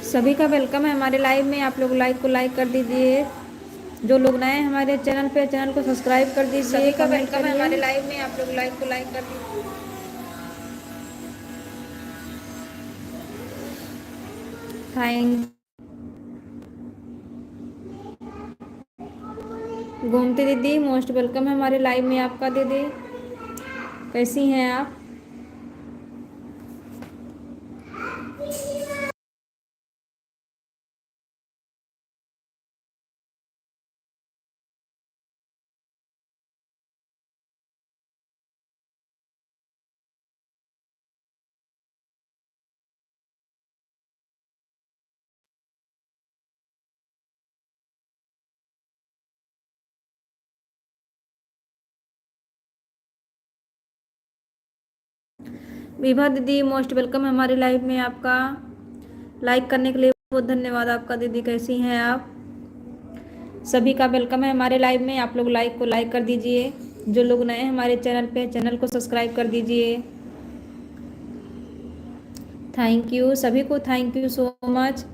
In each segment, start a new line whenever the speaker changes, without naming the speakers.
सभी का वेलकम है हमारे लाइव में। आप लोग लाइव को लाइक कर दीजिए। जो लोग नए हैं हमारे चैनल पे, चैनल को सब्सक्राइब कर दीजिए।
सभी का
कमेंट
वेलकम है
करिए।
हमारे लाइव में। आप लोग लाइव को लाइक कर दीजिए।
थैंक गोमती दीदी मोस्ट वेलकम है हमारे लाइव में आपका। दीदी कैसी हैं आप? विभा दीदी मोस्ट वेलकम है हमारे लाइव में आपका। लाइक करने के लिए बहुत धन्यवाद आपका। दीदी कैसी हैं आप? सभी का वेलकम है हमारे लाइव में। आप लोग लाइक को लाइक कर दीजिए। जो लोग नए हैं हमारे चैनल पे, चैनल को सब्सक्राइब कर दीजिए। थैंक यू सभी को, thank you so much.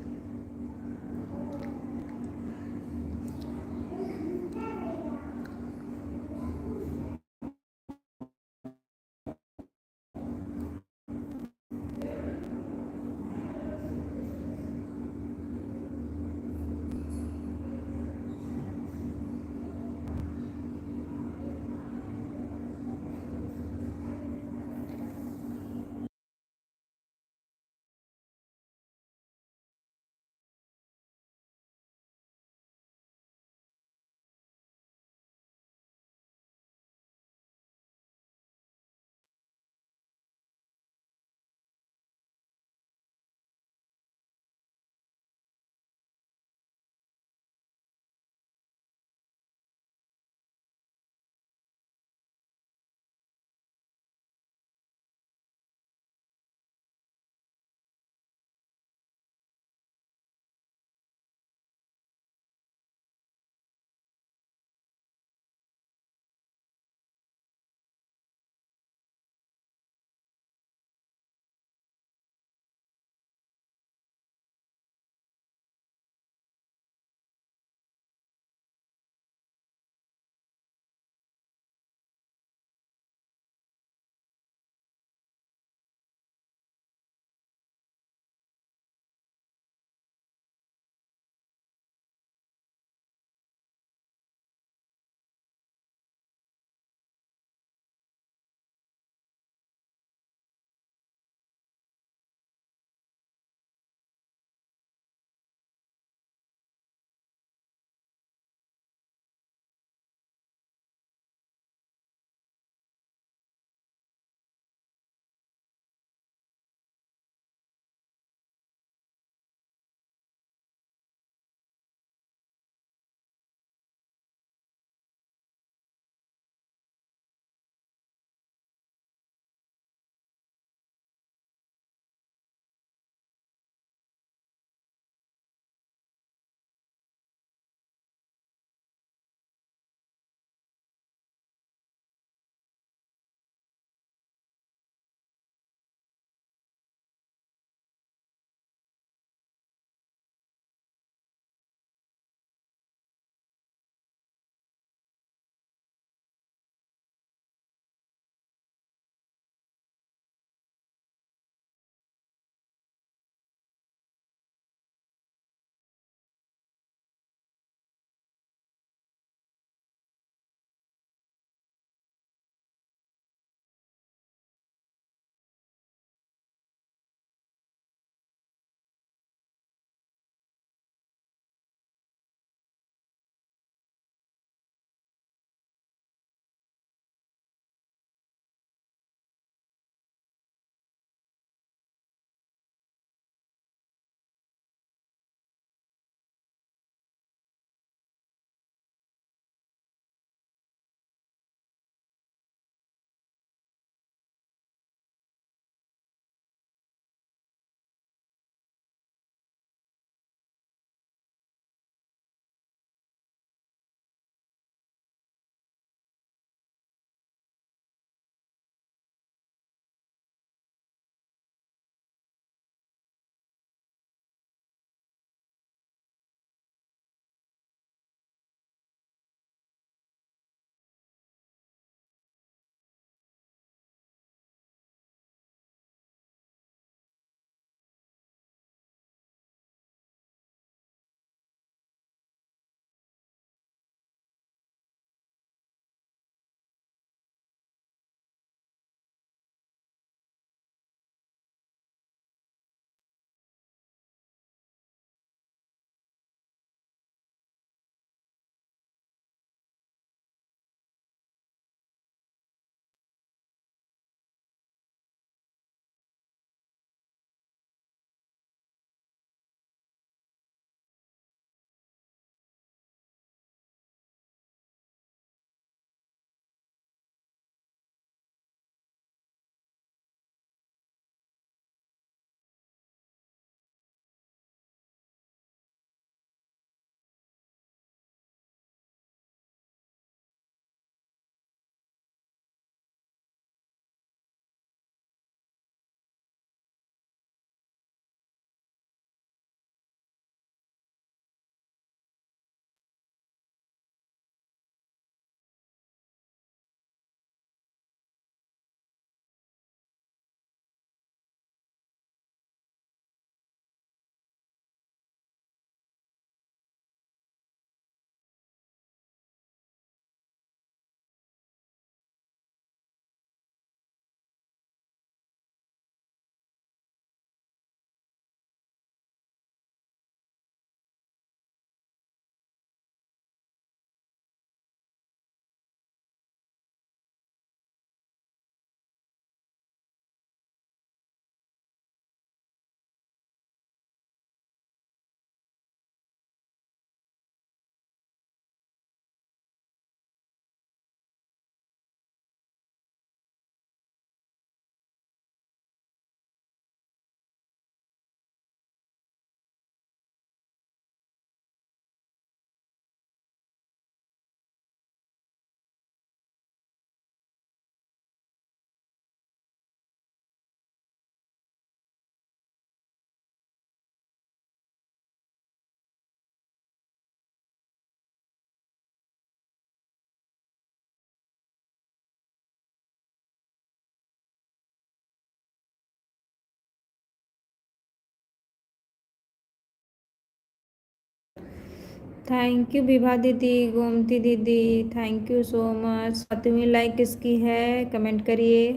Thank you Vibha दीदी, गोमती दीदी, थैंक यू सो मच। 7वीं लाइक किसकी है कमेंट करिए।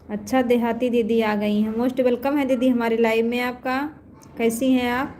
अच्छा, देहाती दीदी आ गई हैं, मोस्ट वेलकम है दीदी हमारे लाइव में आपका। कैसी हैं आप?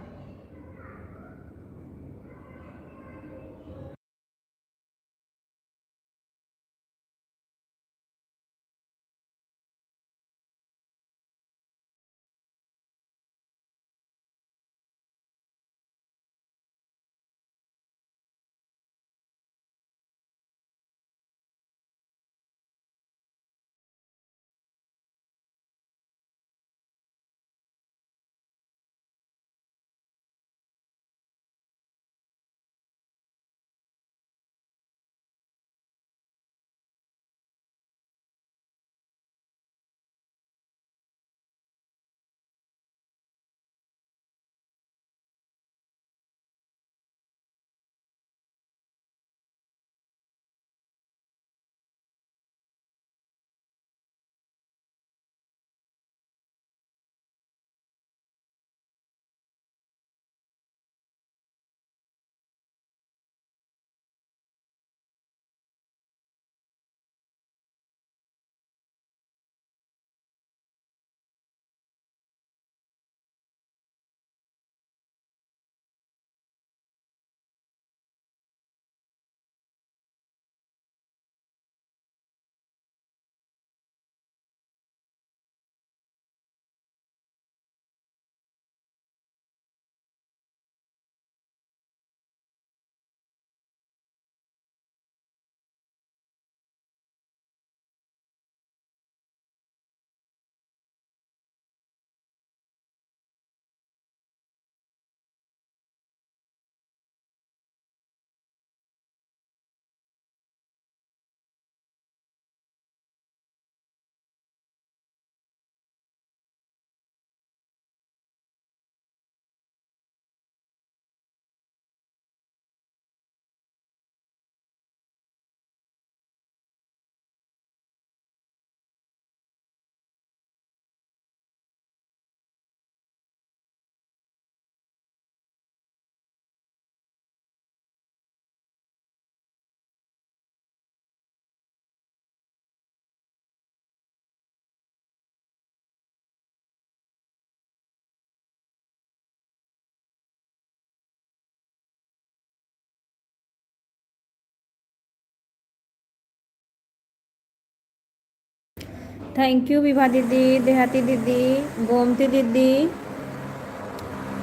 थैंक यू विभा दीदी, देहाती दीदी, गोमती दीदी,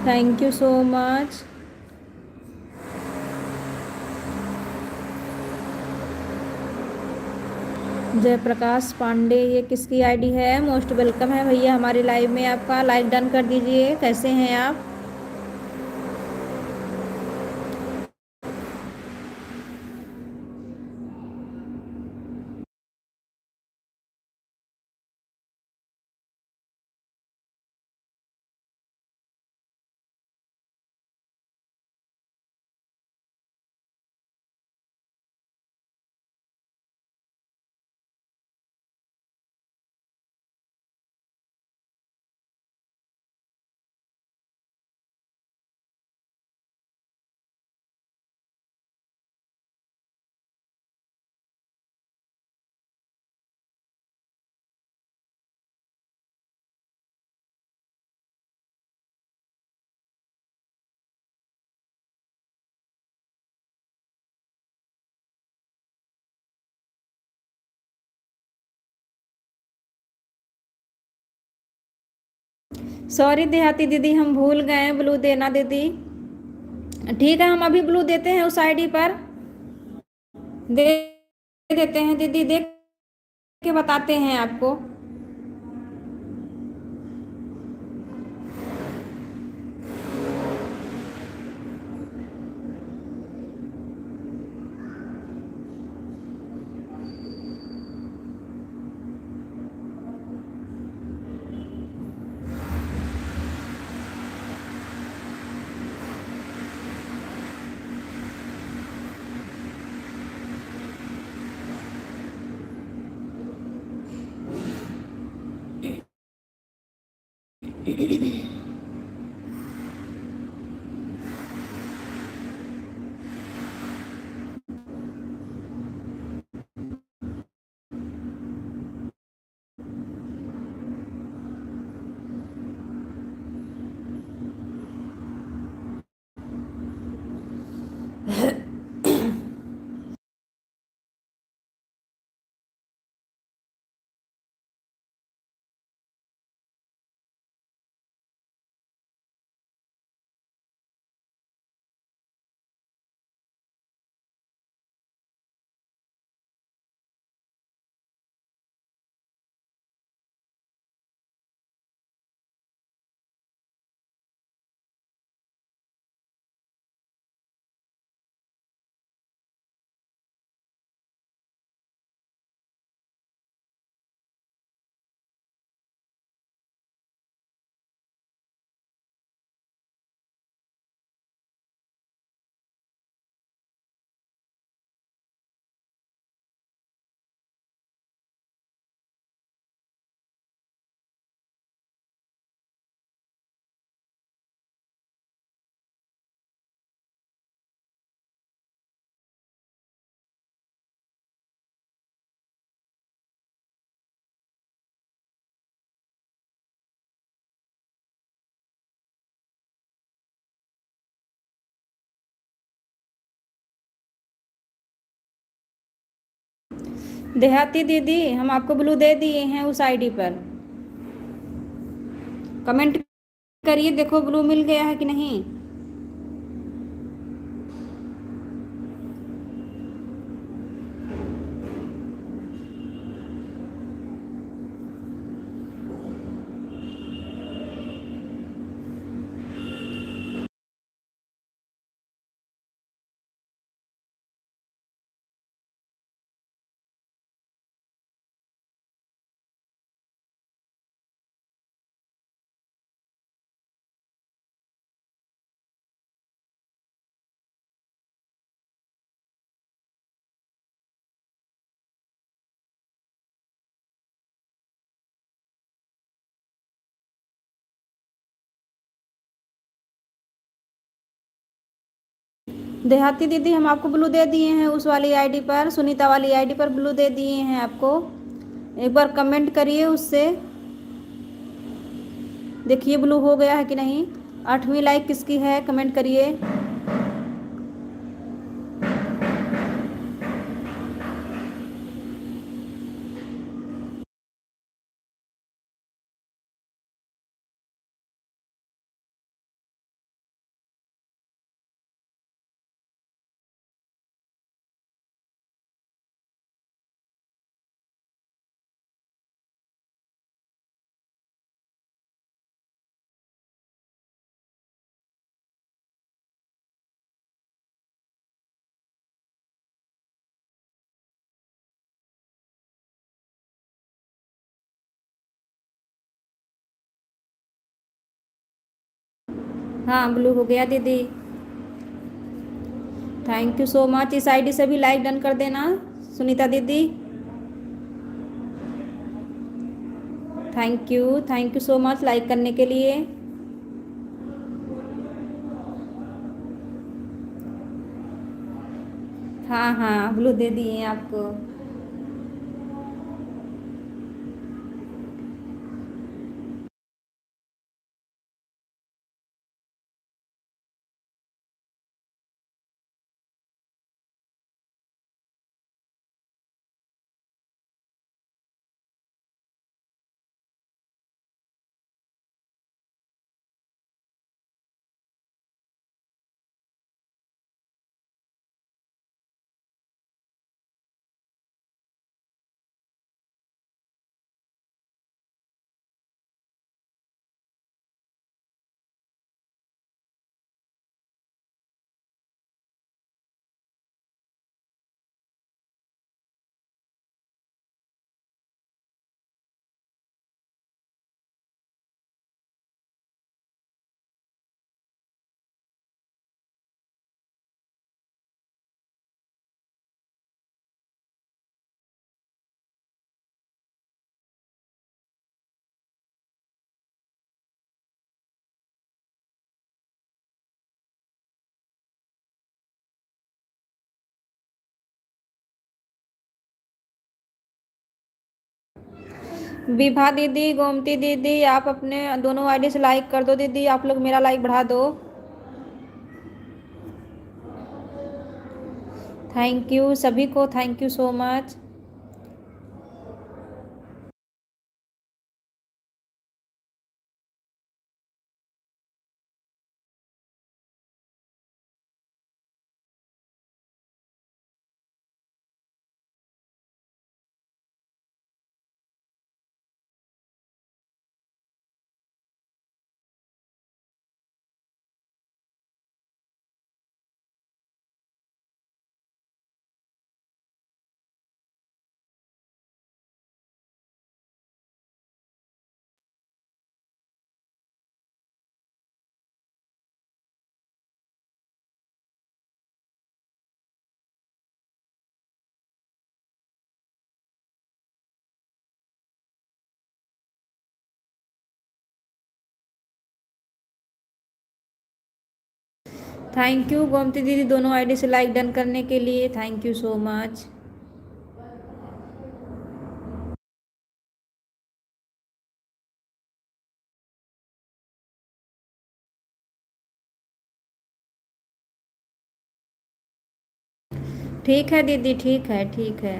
thank you so much. Jayprakash Pandey, ये किसकी आईडी है? मोस्ट वेलकम है भैया हमारे लाइव में आपका। लाइक डन कर दीजिए। कैसे हैं आप? सॉरी देहाती दीदी, हम भूल गए ब्लू देना दीदी। ठीक है, हम अभी ब्लू देते हैं उस आईडी पर। दे देते हैं दीदी, देख के बताते हैं आपको। देहाती दीदी, हम आपको ब्लू दे दिए हैं उस आईडी पर। कमेंट करिए, देखो ब्लू मिल गया है कि नहीं। देहाती दीदी, हम आपको ब्लू दे दिए हैं उस वाली आईडी पर, सुनीता वाली आईडी पर ब्लू दे दिए हैं आपको। एक बार कमेंट करिए उससे, देखिए ब्लू हो गया है कि नहीं। 8वीं लाइक किसकी है, कमेंट करिए। हाँ, ब्लू हो गया दीदी। Thank you so much. इस आईडी से भी लाइक डन कर देना सुनीता दीदी। Thank you so much like करने के लिए। हाँ हाँ, ब्लू दे दिए हैं आपको। विभा दीदी, गोमती दीदी, आप अपने दोनों आईडी से लाइक कर दो दीदी, आप लोग मेरा लाइक बढ़ा दो। थैंक यू सभी को, thank you so much. Thank you Gomti दीदी, दोनों आईडी से लाइक डन करने के लिए, थैंक यू सो मच। ठीक है दीदी, ठीक है, ठीक है।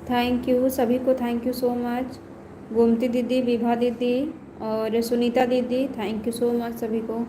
थैंक यू सभी को, thank you so much. Gomti दीदी, विभा दीदी और सुनीता दीदी, थैंक यू सो मच सभी को।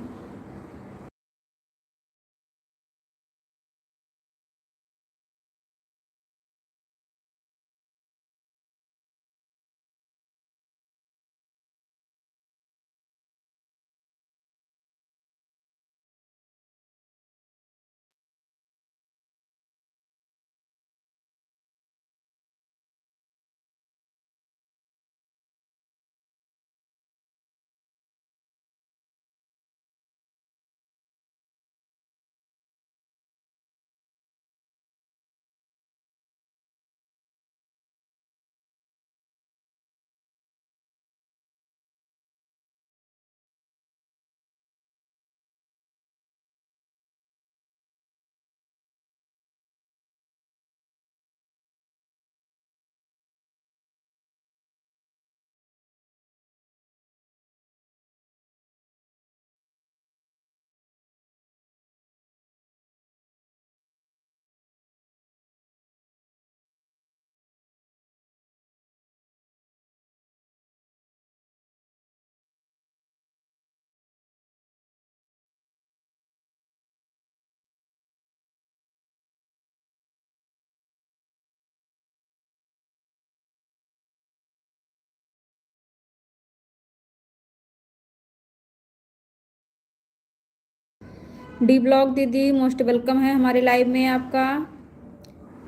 डी ब्लॉग दीदी मोस्ट वेलकम है हमारे लाइव में आपका।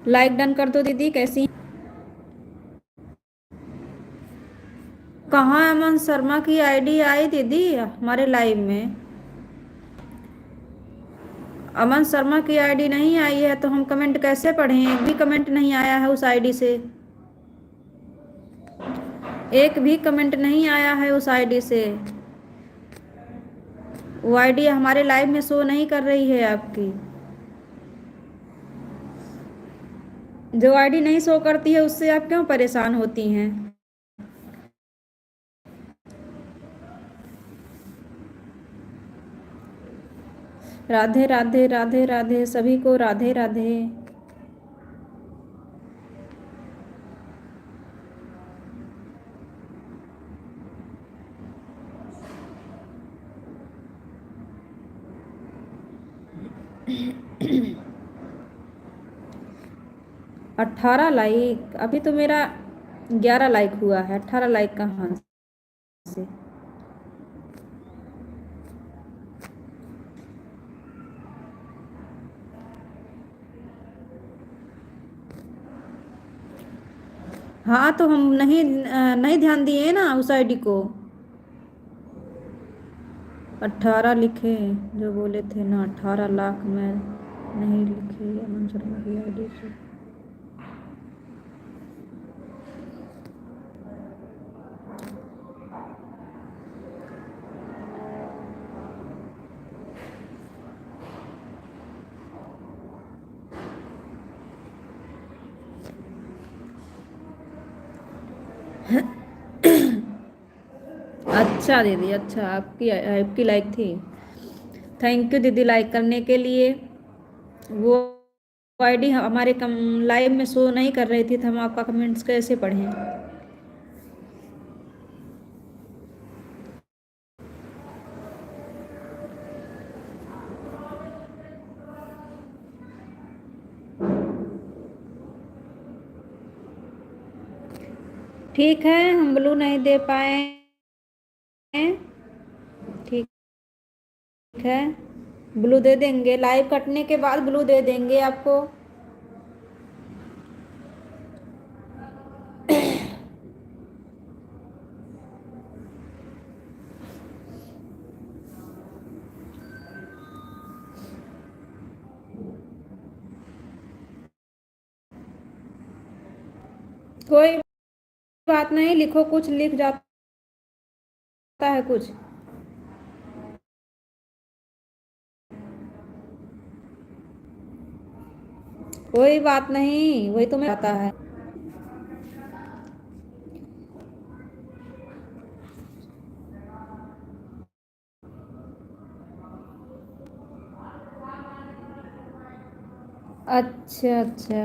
लाइक डन कर दो दीदी, कैसी? कहाँ अमन शर्मा की आईडी आई दीदी हमारे लाइव में? अमन शर्मा की आईडी नहीं आई है तो हम कमेंट कैसे पढ़ें? एक भी कमेंट नहीं आया है उस आईडी से, एक भी कमेंट नहीं आया है उस आईडी से। वो आईडी हमारे लाइव में शो नहीं कर रही है आपकी। जो आईडी नहीं शो करती है उससे आप क्यों परेशान होती हैं? राधे राधे राधे राधे सभी को, राधे राधे। अट्ठारह लाइक? अभी तो मेरा 11 लाइक हुआ है, 18 लाइक कहाँ से? हाँ तो हम नहीं ध्यान दिए ना उस आईडी को। 18 लिखे जो बोले थे ना, 18 लाख में नहीं लिखे अमन शर्मा की आईडी से। अच्छा दीदी, अच्छा आपकी आपकी लाइक थी। थैंक यू दीदी लाइक करने के लिए। वो आईडी हमारे कम लाइव में शो नहीं कर रही थी तो हम आपका कमेंट्स कैसे पढ़ें? ठीक है, हम ब्लू नहीं दे पाए, ठीक है, ब्लू दे देंगे, लाइव कटने के बाद ब्लू दे देंगे आपको। कोई बात नहीं, लिखो, कुछ लिख जाता है कुछ। कोई बात नहीं, वही तुम्हें आता है। अच्छा अच्छा।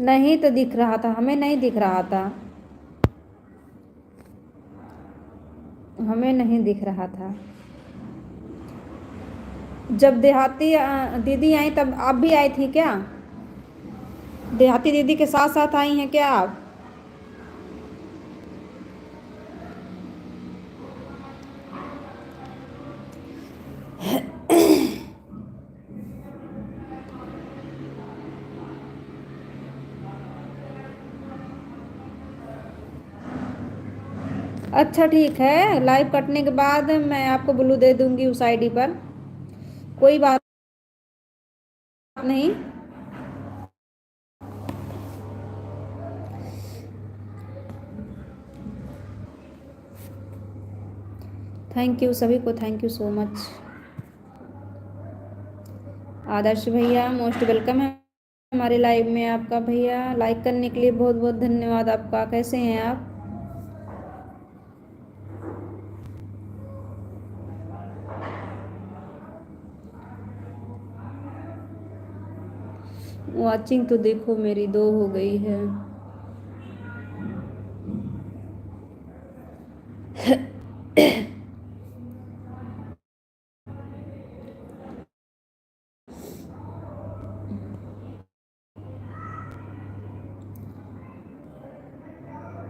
नहीं तो दिख रहा था, हमें नहीं दिख रहा था, हमें नहीं दिख रहा था। जब देहाती दीदी आई तब आप भी आई थी क्या? देहाती दीदी के साथ साथ आई हैं क्या आप? अच्छा ठीक है, लाइव कटने के बाद मैं आपको ब्लू दे दूंगी उस आईडी पर, कोई बात नहीं। थैंक यू सभी को, thank you so much. Adarsh भैया मोस्ट वेलकम है हमारे लाइव में आपका। भैया लाइक करने के लिए बहुत बहुत धन्यवाद आपका। कैसे हैं आप? वॉचिंग तो देखो मेरी 2 हो गई है।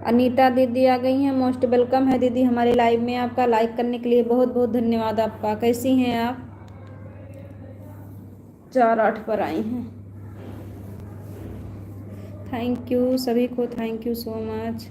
अनीता दीदी आ गई हैं, मोस्ट वेलकम है दीदी हमारे लाइव में आपका। लाइक करने के लिए बहुत बहुत धन्यवाद आपका। कैसी हैं आप? 4-8 पर आई हैं। थैंक यू सभी को, thank you so much.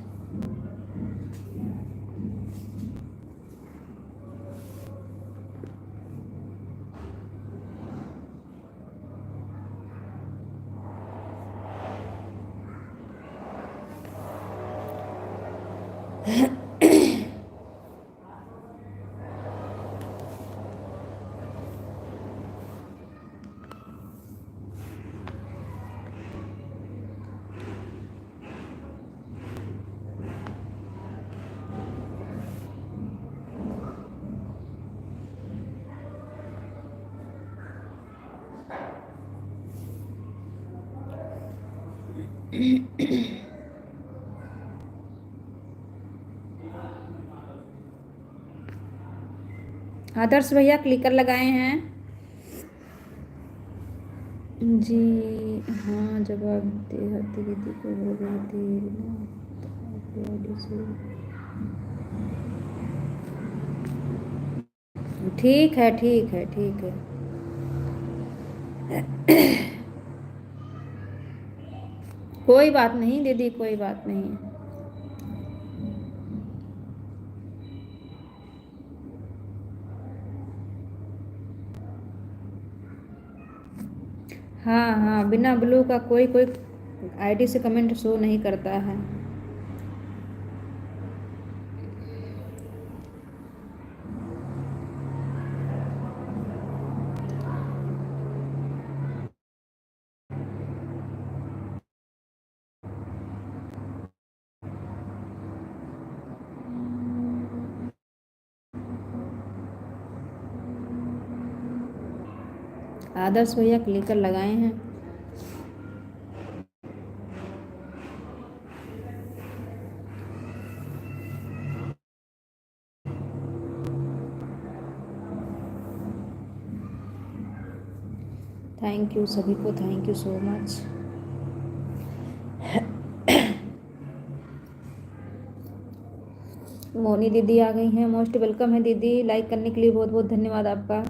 Adarsh भैया क्लिकर लगाए हैं जी। हाँ जवाब देहाती दीदी को हो गई थी। ठीक है ठीक है ठीक है। कोई बात नहीं दीदी, कोई बात नहीं। हाँ हाँ, बिना ब्लू का कोई कोई आईडी से कमेंट शो नहीं करता है। आदर्श भैया क्लिकर लगाए हैं। थैंक यू सभी को, thank you so much. Moni दीदी आ गई हैं, मोस्ट वेलकम है दीदी। लाइक करने के लिए बहुत बहुत धन्यवाद आपका।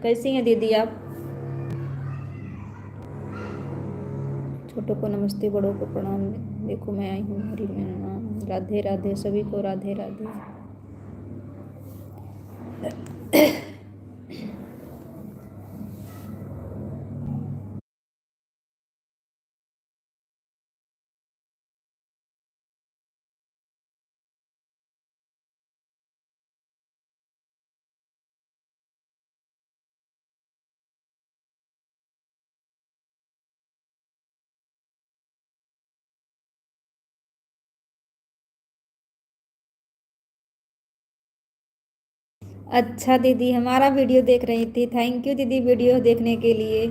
कैसी हैं दीदी आप? छोटों को नमस्ते, बड़ों को प्रणाम। देखो मैं आई हूँ, हरी मेरा नाम। राधे राधे सभी को, राधे राधे। अच्छा दीदी हमारा वीडियो देख रही थी, थैंक यू दीदी वीडियो देखने के लिए।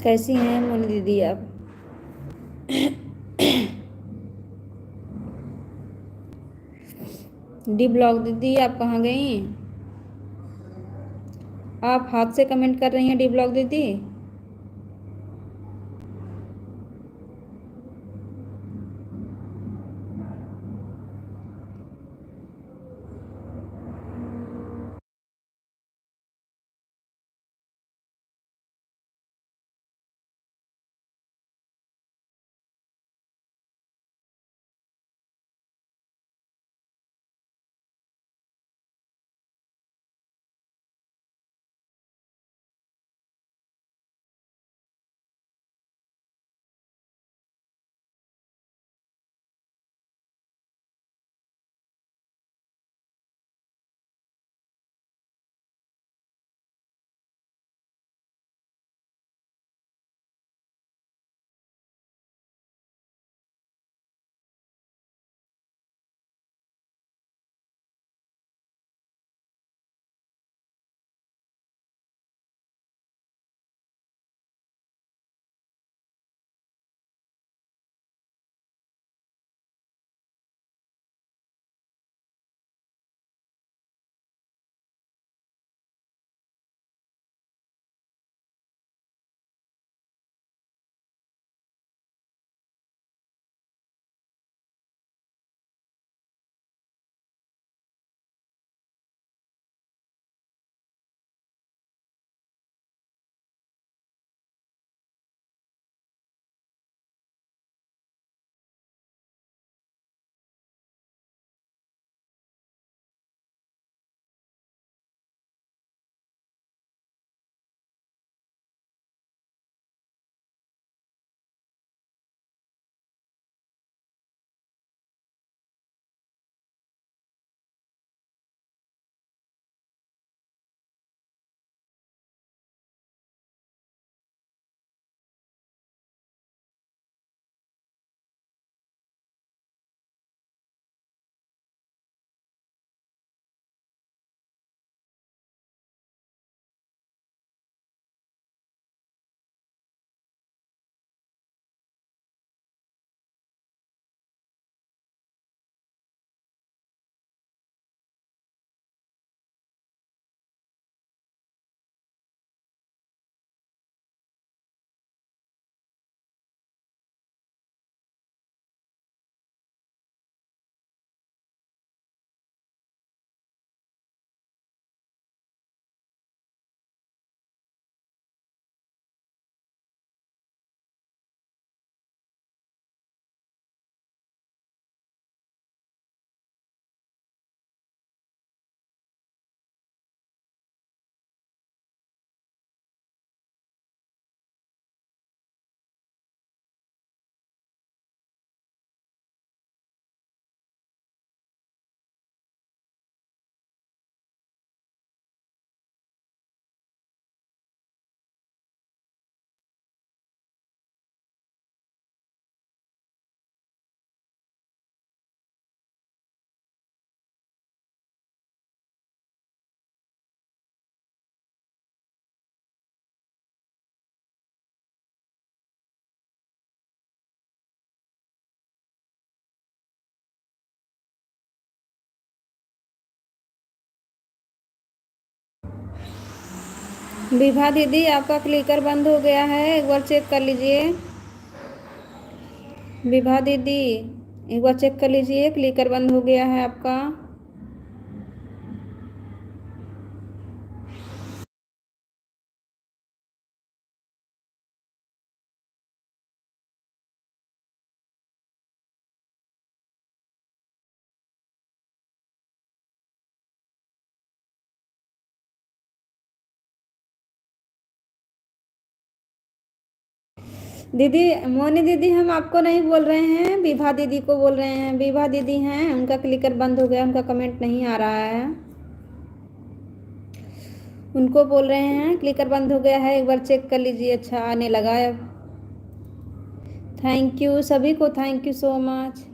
कैसी हैं मोनी दीदी आप? डी ब्लॉग दीदी आप कहाँ गई? आप हाथ से कमेंट कर रही हैं डी ब्लॉग दीदी। विभा दीदी आपका क्लिकर बंद हो गया है, एक बार चेक कर लीजिए। विभा दीदी एक बार चेक कर लीजिए, क्लिकर बंद हो गया है आपका। दीदी मोनी दीदी हम आपको नहीं बोल रहे हैं, विभा दीदी को बोल रहे हैं। विभा दीदी हैं, उनका क्लिकर बंद हो गया, उनका कमेंट नहीं आ रहा है। उनको बोल रहे हैं क्लिकर बंद हो गया है, एक बार चेक कर लीजिए। अच्छा आने लगा है अब। थैंक यू सभी को, thank you so much.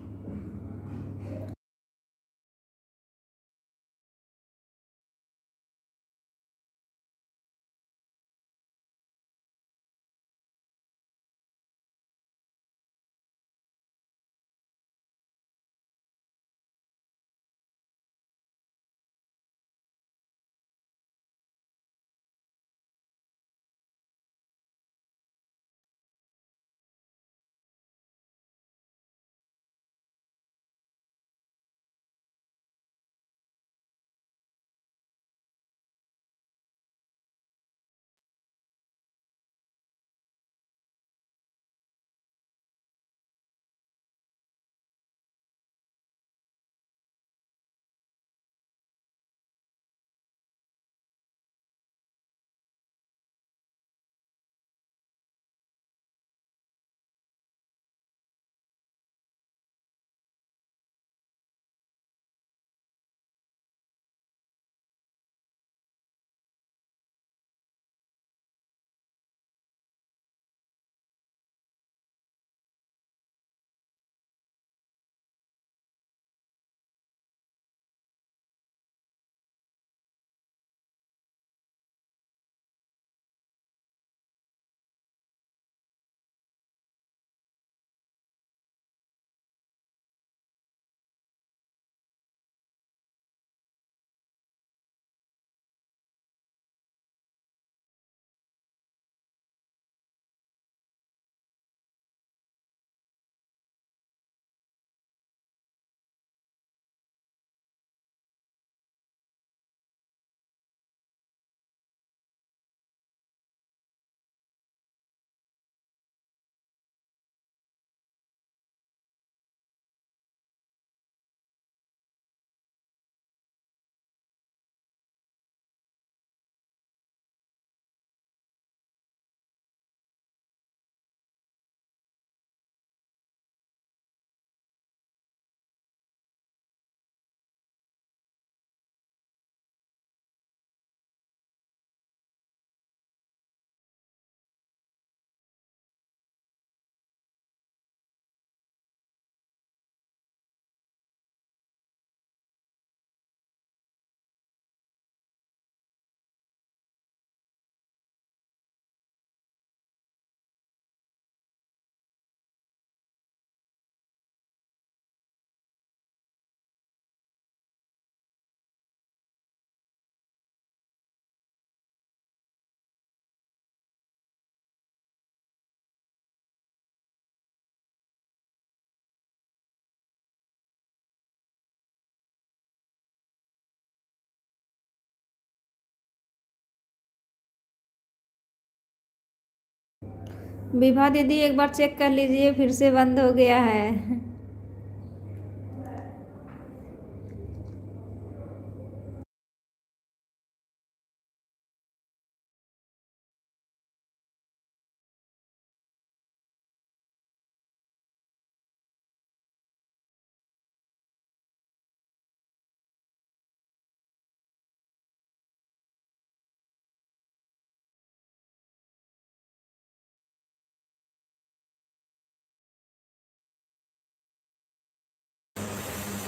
Vibha दीदी एक बार चेक कर लीजिए, फिर से बंद हो गया है।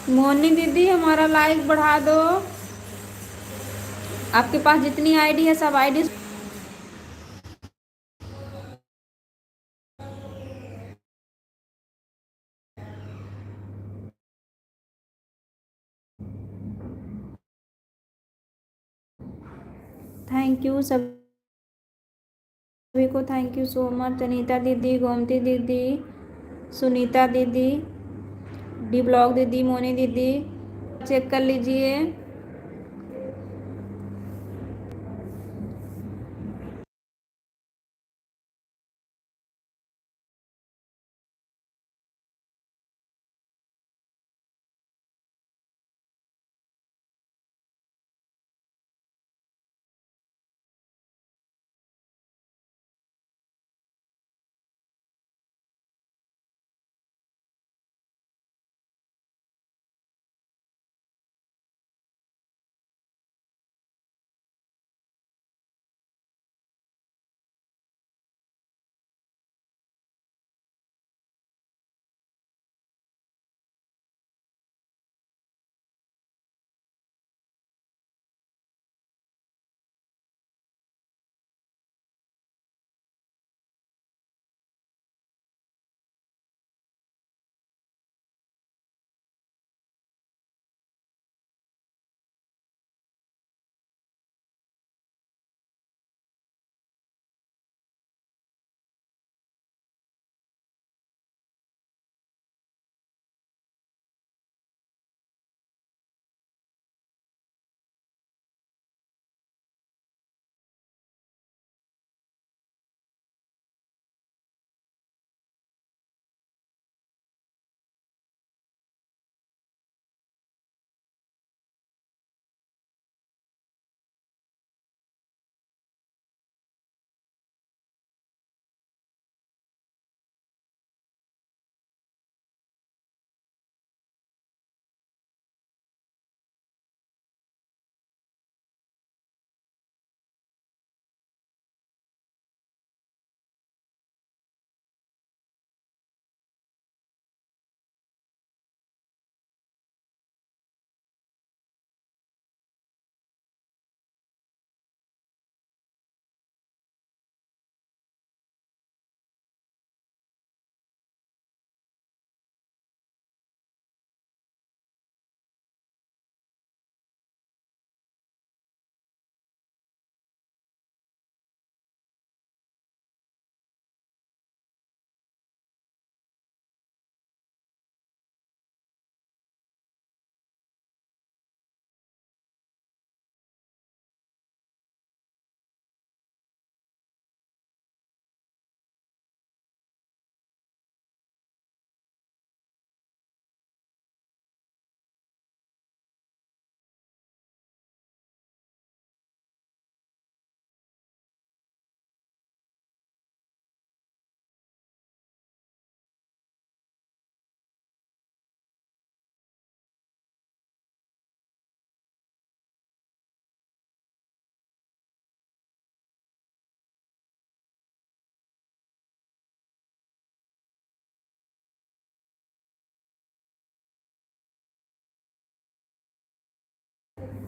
मोनी दीदी हमारा लाइक बढ़ा दो। आपके पास जितनी आईडी है सब आईडी। थैंक यू सभी को, thank you so much. Anita दीदी, गोमती दीदी, सुनीता दीदी, डी ब्लॉग दीदी, मोनी दीदी, चेक कर लीजिए।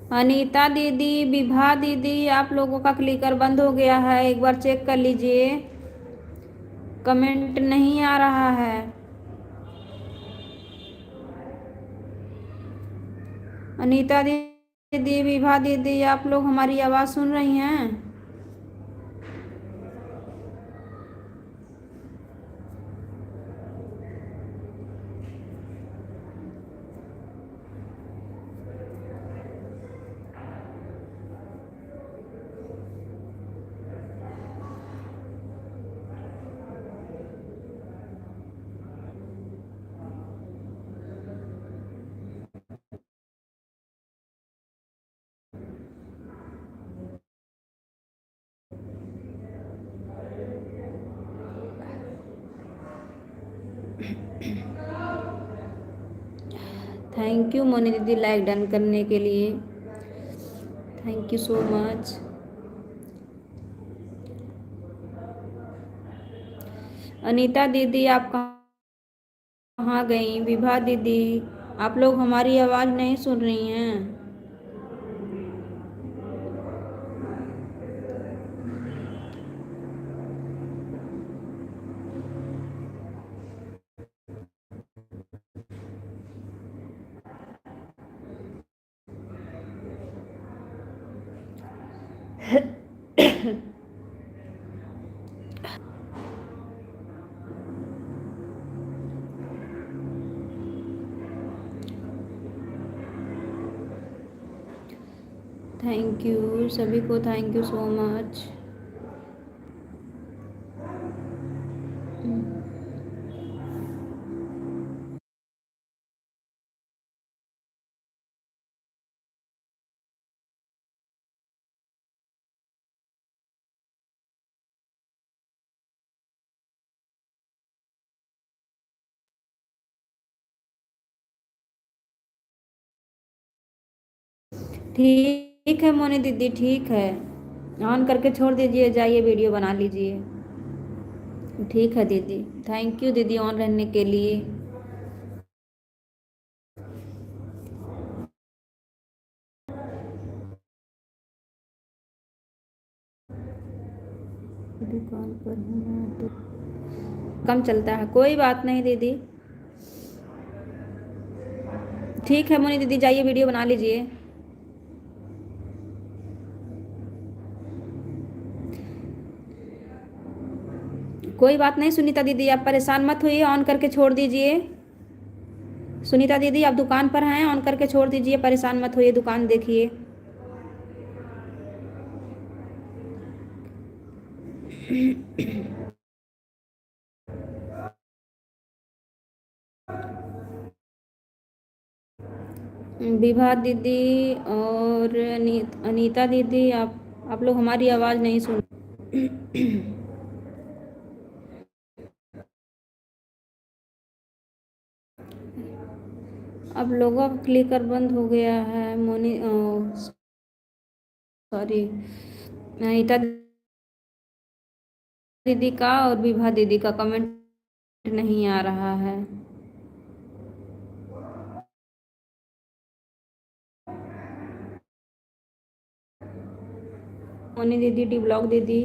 अनीता दीदी, विभा दीदी, आप लोगों का क्लिकर बंद हो गया है, एक बार चेक कर लीजिए, कमेंट नहीं आ रहा है। अनीता दीदी, विभा दीदी, आप लोग हमारी आवाज़ सुन रही हैं? थैंक यू मोनी दीदी लाइक डन करने के लिए, thank you so much. Anita दीदी आप कहाँ गई? विभा दीदी, आप लोग हमारी आवाज़ नहीं सुन रही हैं? थैंक यू सभी को, थैंक यू सो मच। ठीक है मोनी दीदी, ठीक है, ऑन करके छोड़ दीजिए, जाइए वीडियो बना लीजिए। ठीक है दीदी, थैंक यू दीदी ऑन रहने के लिए। दुकान पर हूँ तो कम चलता है, कोई बात नहीं दीदी। ठीक है मोनी दीदी, जाइए वीडियो बना लीजिए। कोई बात नहीं सुनीता दीदी, आप परेशान मत होइए, ऑन करके छोड़ दीजिए। सुनीता दीदी आप दुकान पर हैं, ऑन करके छोड़ दीजिए, परेशान मत होइए, दुकान देखिए। विभा दीदी और अनीता दीदी, आप लोग हमारी आवाज़ नहीं सुन। अब लोगों का क्लिकर बंद हो गया है। मोनी सॉरी, अनीता दीदी का और विभा दीदी का कमेंट नहीं आ रहा है। मोनी दीदी, डी ब्लॉक दीदी,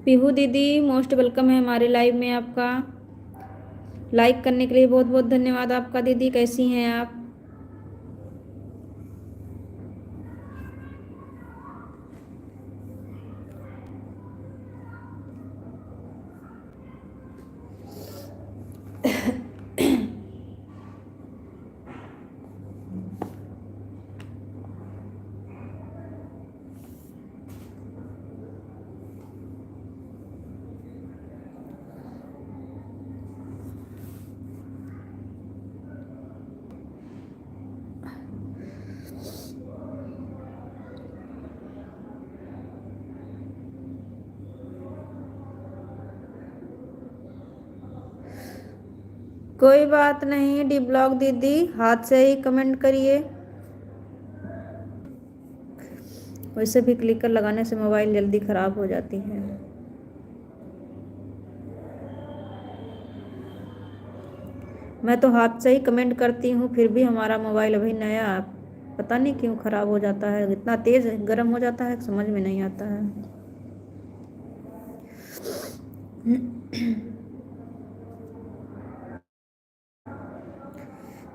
पीहू दीदी मोस्ट वेलकम है हमारे लाइव में, आपका लाइक करने के लिए बहुत बहुत धन्यवाद आपका। दीदी कैसी हैं आप? कोई बात नहीं डी ब्लॉग दीदी, हाथ से ही कमेंट करिए। वैसे भी क्लिकर लगाने से मोबाइल जल्दी ख़राब हो जाती है। मैं तो हाथ से ही कमेंट करती हूँ, फिर भी हमारा मोबाइल अभी नया, पता नहीं क्यों ख़राब हो जाता है, इतना तेज़ गर्म हो जाता है, समझ में नहीं आता है।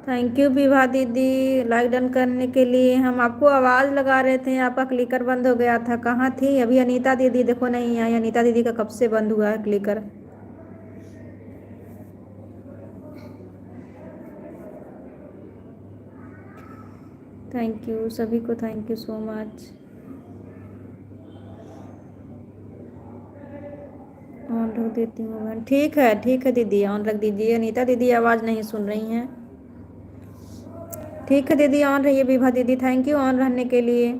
थैंक यू विभा दीदी लाइक डन करने के लिए। हम आपको आवाज़ लगा रहे थे, आपका क्लिकर बंद हो गया था, कहाँ थी? अभी अनीता दीदी देखो नहीं आई। अनीता दीदी का कब से बंद हुआ है क्लिकर। थैंक यू सभी को, thank you so much. On रख देती हूँ बहन, ठीक है दीदी, ऑन रख दीजिए। अनीता दीदी आवाज़ नहीं सुन रही हैं। ठीक है दीदी, ऑन रहिए। विभा दीदी थैंक यू ऑन रहने के लिए।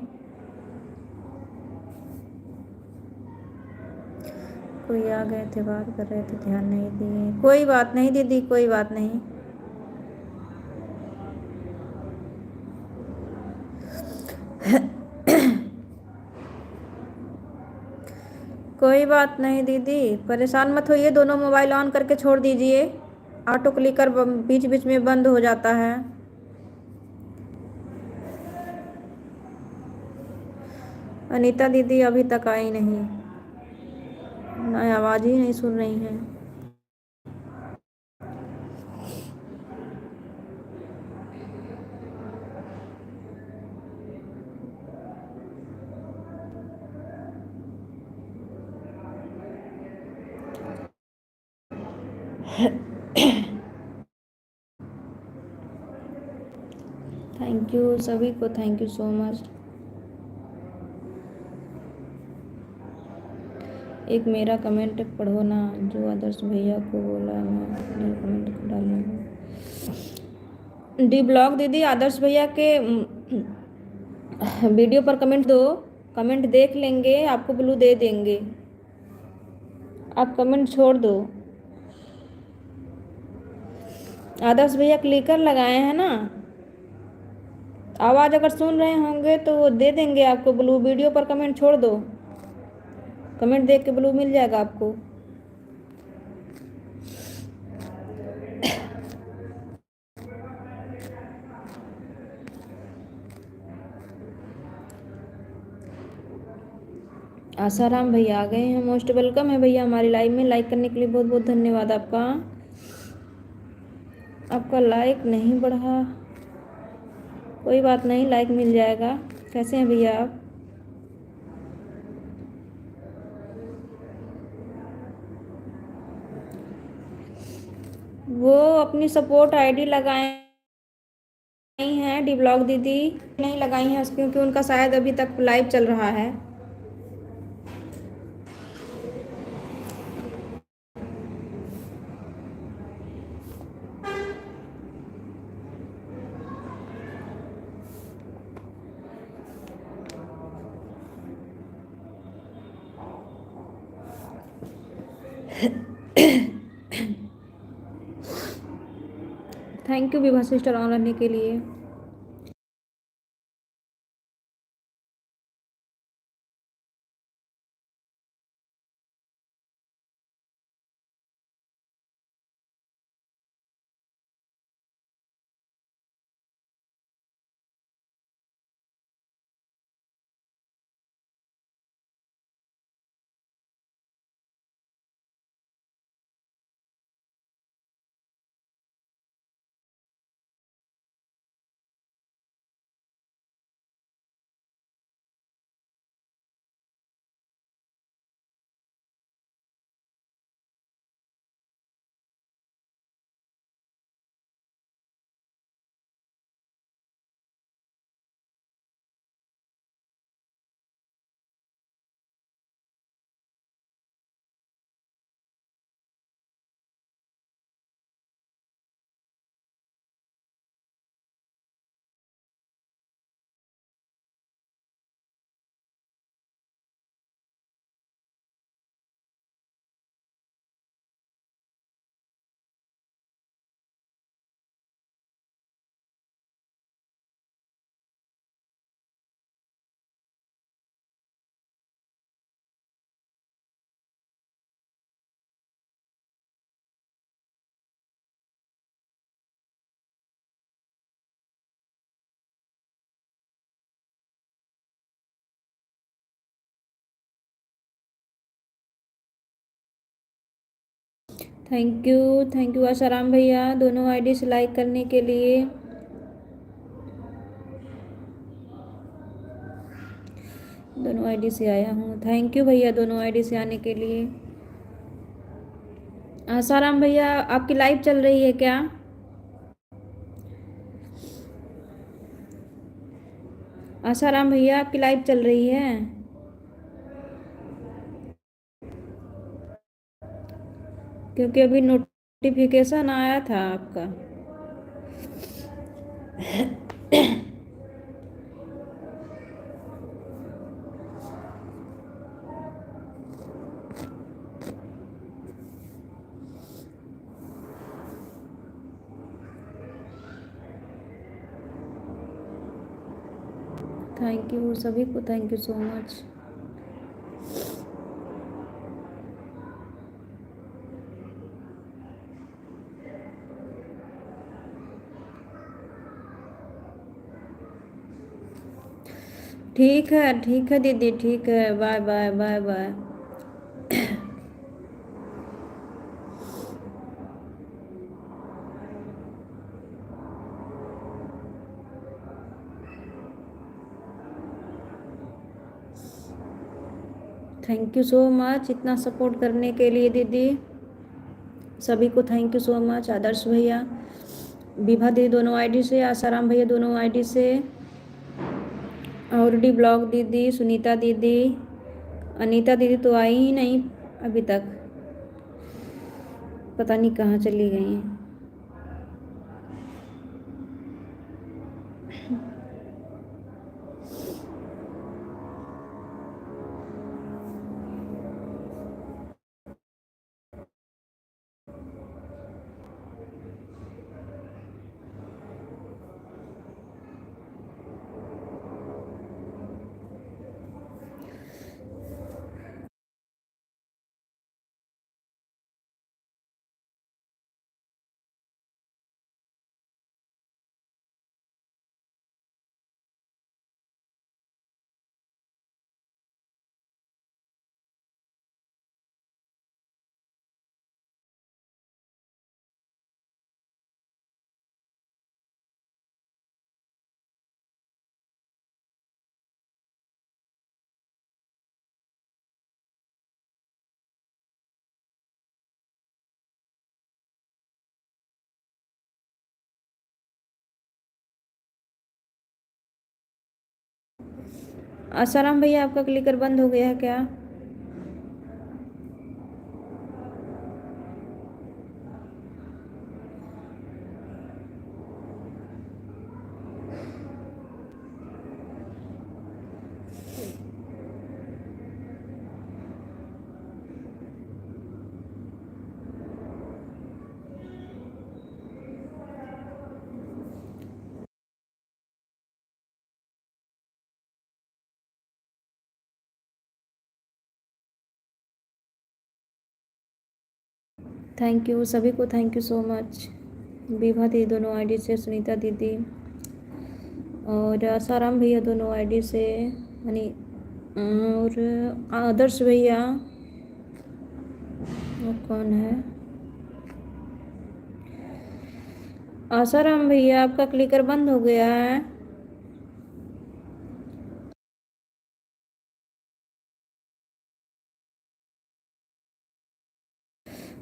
कोई आ गए थे, बात कर रहे थे, ध्यान नहीं दिए। कोई बात नहीं दीदी, कोई बात नहीं। कोई बात नहीं दीदी, परेशान मत होइए। दोनों मोबाइल ऑन करके छोड़ दीजिए, ऑटो क्लिकर बीच बीच में बंद हो जाता है। अनीता दीदी अभी तक आई नहीं, ना आवाज़ ही नहीं सुन रही हैं। थैंक यू सभी को, थैंक यू सो मच। एक मेरा कमेंट पढ़ो ना, जो आदर्श भैया को बोला मैं अपने कमेंट को डालूँगी। डी ब्लॉग दीदी आदर्श भैया के वीडियो पर कमेंट दो, कमेंट देख लेंगे, आपको ब्लू दे देंगे। आप कमेंट छोड़ दो। आदर्श भैया क्लिकर लगाए हैं ना, आवाज़ अगर सुन रहे होंगे तो वो दे देंगे आपको ब्लू। वीडियो पर कमेंट छोड़ दो, कमेंट देख के ब्लू मिल जाएगा आपको। आसाराम भैया आ गए हैं, मोस्ट वेलकम है भैया हमारी लाइव में। लाइक करने के लिए बहुत बहुत धन्यवाद आपका। आपका लाइक नहीं बढ़ा, कोई बात नहीं, लाइक मिल जाएगा। कैसे हैं भैया आप? वो अपनी सपोर्ट आईडी लगाए हैं डी ब्लॉग दीदी, नहीं लगाई हैं क्योंकि उनका शायद अभी तक लाइव चल रहा है। Thank you Vibha sister on रहने के लिए। थैंक यू आसाराम भैया दोनों आईडी से लाइक करने के लिए। दोनों आईडी से आया हूँ, थैंक यू भैया दोनों आईडी से आने के लिए। आसाराम भैया आपकी लाइव चल रही है क्या? आसाराम भैया आपकी लाइव चल रही है? क्योंकि अभी नोटिफिकेशन आया था आपका। थैंक यू सभी को, थैंक यू सो मच। ठीक है दीदी, ठीक है, bye bye bye bye. Thank you so much इतना सपोर्ट करने के लिए दीदी, सभी को thank you so much. Adarsh भैया, विभा दीदी दोनों आईडी से, आसाराम भैया दोनों आईडी से, और डी ब्लॉग दीदी, सुनीता दीदी, अनीता दीदी तो आई ही नहीं अभी तक, पता नहीं कहाँ चली गई हैं। आसाराम भैया आपका क्लिकर बंद हो गया है क्या? थैंक यू सभी को, thank you so much. Vibha दीदी दोनों आईडी से, सुनीता दीदी और आसाराम भैया दोनों आईडी से, यानी और आदर्श भैया, वो कौन है? आसाराम भैया आपका क्लिकर बंद हो गया है।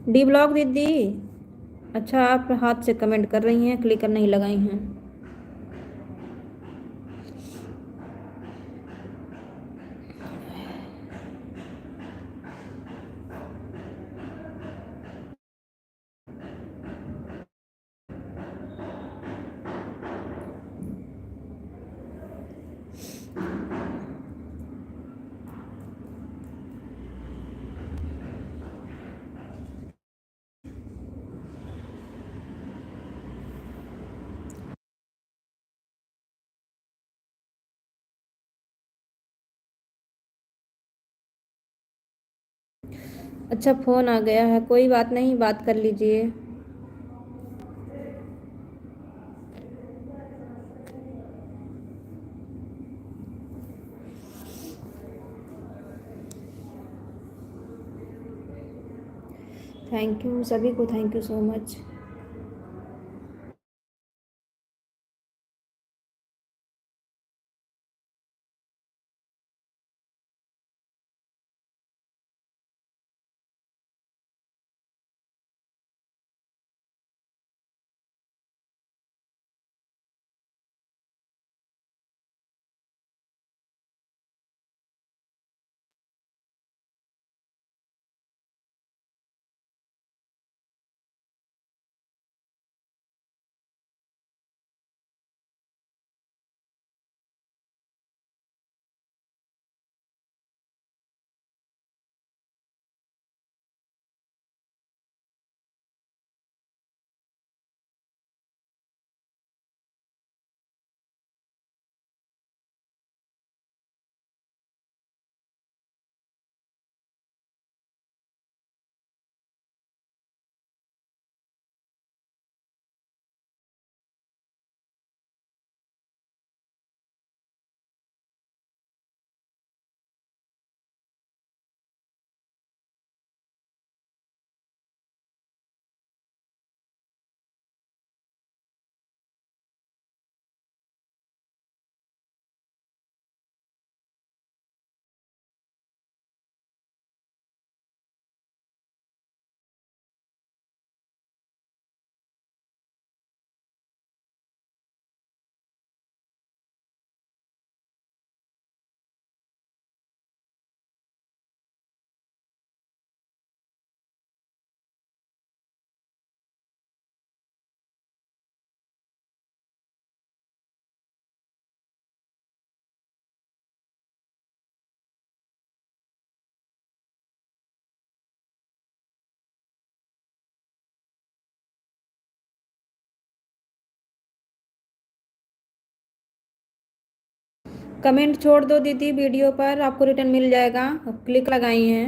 डी ब्लॉग दीदी, अच्छा आप हाथ से कमेंट कर रही हैं, क्लिकर नहीं लगाई हैं। अच्छा फ़ोन आ गया है, कोई बात नहीं, बात कर लीजिए। थैंक यू सभी को, thank you so much. Comment छोड़ दो दीदी वीडियो पर, आपको रिटर्न मिल जाएगा। क्लिक लगाई हैं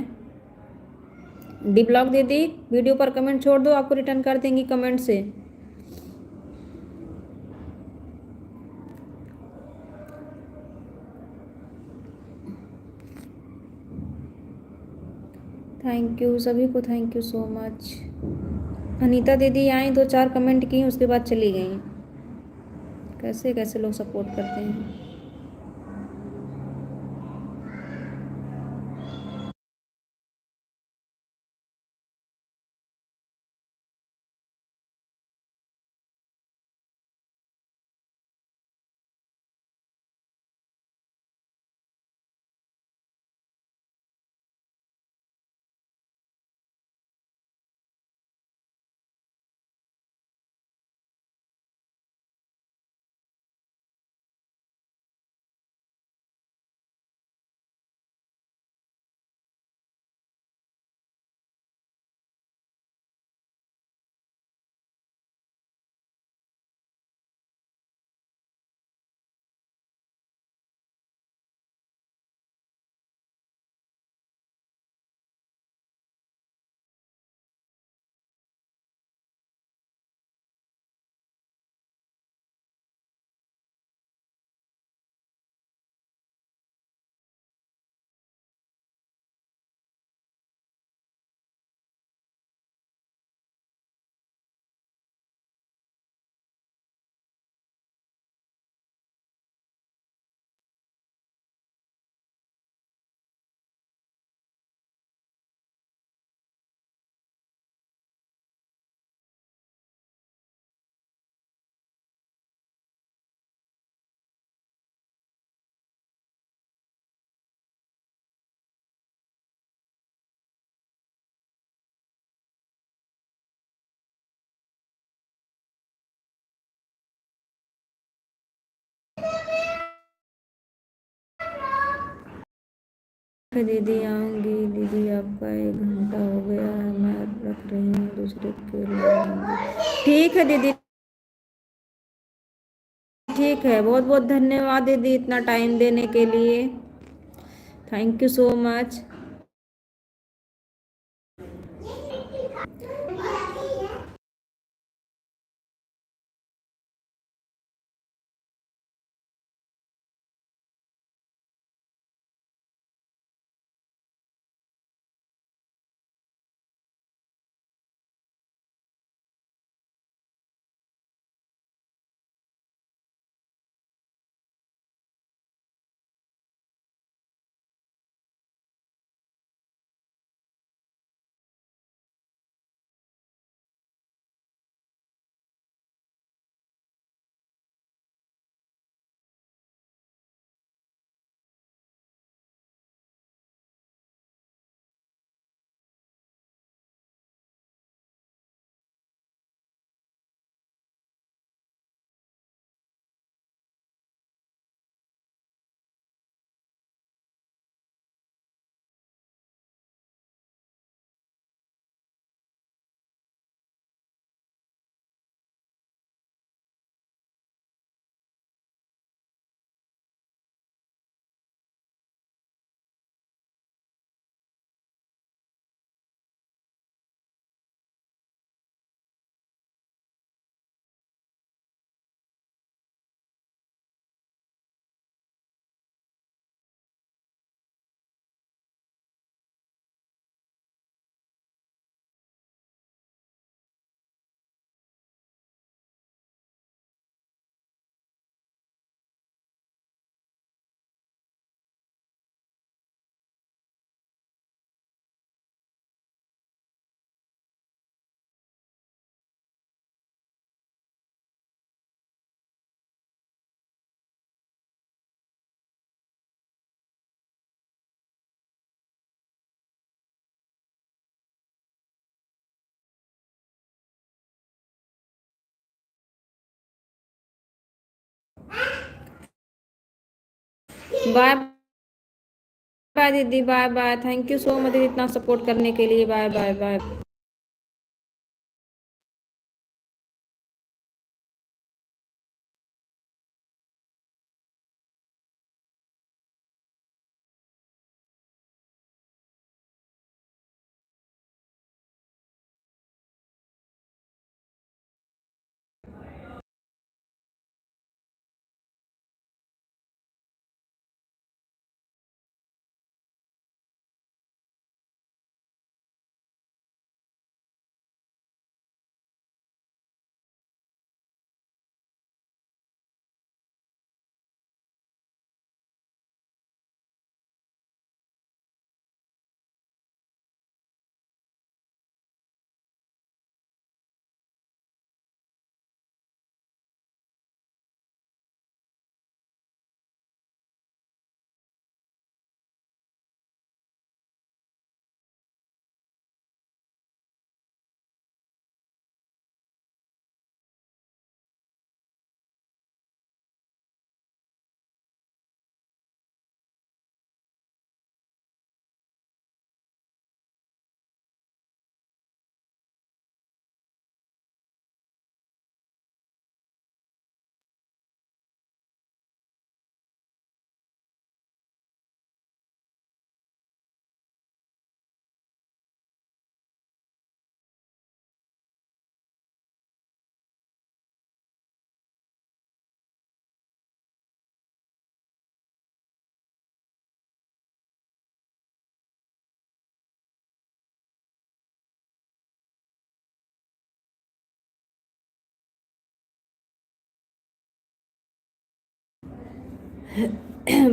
डी ब्लॉग दीदी, वीडियो पर कमेंट छोड़ दो, आपको रिटर्न कर देंगी कमेंट से। थैंक यू सभी को, thank you so much. Anita दीदी आई, दो चार कमेंट की, उसके बाद चली गई। कैसे कैसे लोग सपोर्ट करते हैं। दीदी आऊँगी दीदी, आपका 1 घंटा हो गया है, मैं रख रही हूँ, दूसरे के लिए। ठीक है दीदी, ठीक है। बहुत बहुत धन्यवाद दीदी इतना टाइम देने के लिए, thank you so much. Bye bye दीदी, bye bye. Thank you so much दीदी इतना सपोर्ट करने के लिए। Bye bye bye.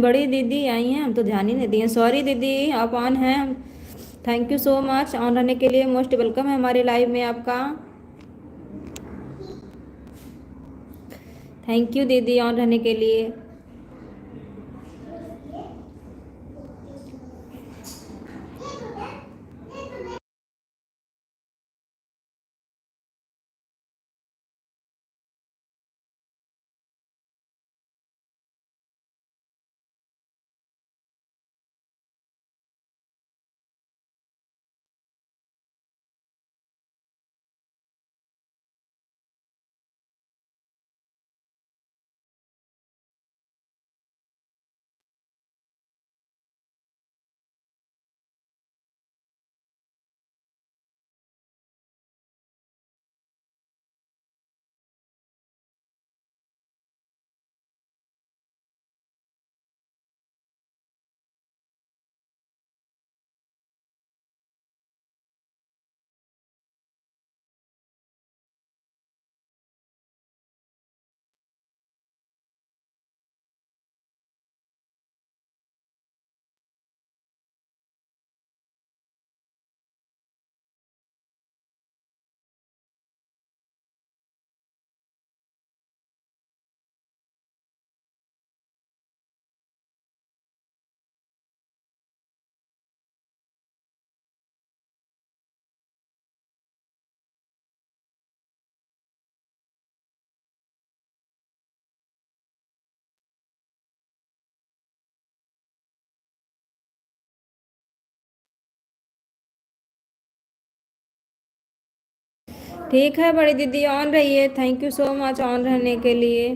बड़ी दीदी आई हैं, हम तो ध्यान ही नहीं दिए। सॉरी दीदी, आप ऑन हैं। Thank you so much on रहने के लिए। मोस्ट वेलकम है हमारे लाइव में आपका। थैंक यू दीदी ऑन रहने के लिए। ठीक है बड़ी दीदी, ऑन रहिए। Thank you so much on रहने के लिए।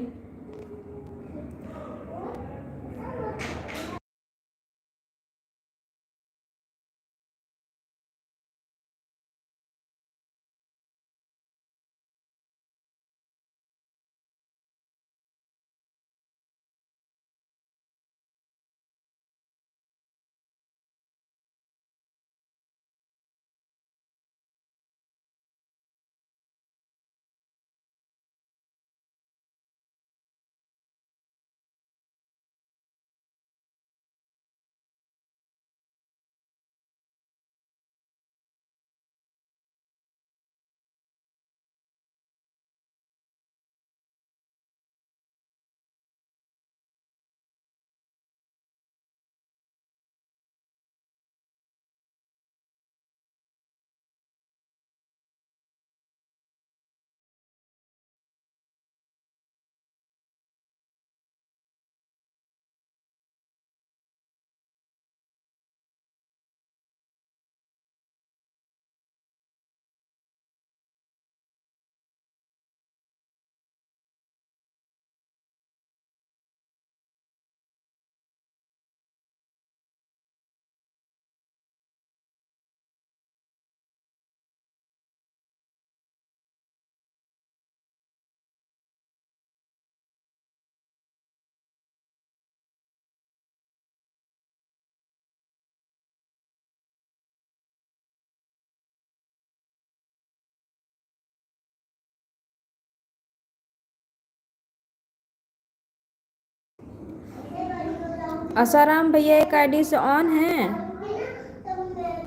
आसाराम भैया एक आईडी से ऑन है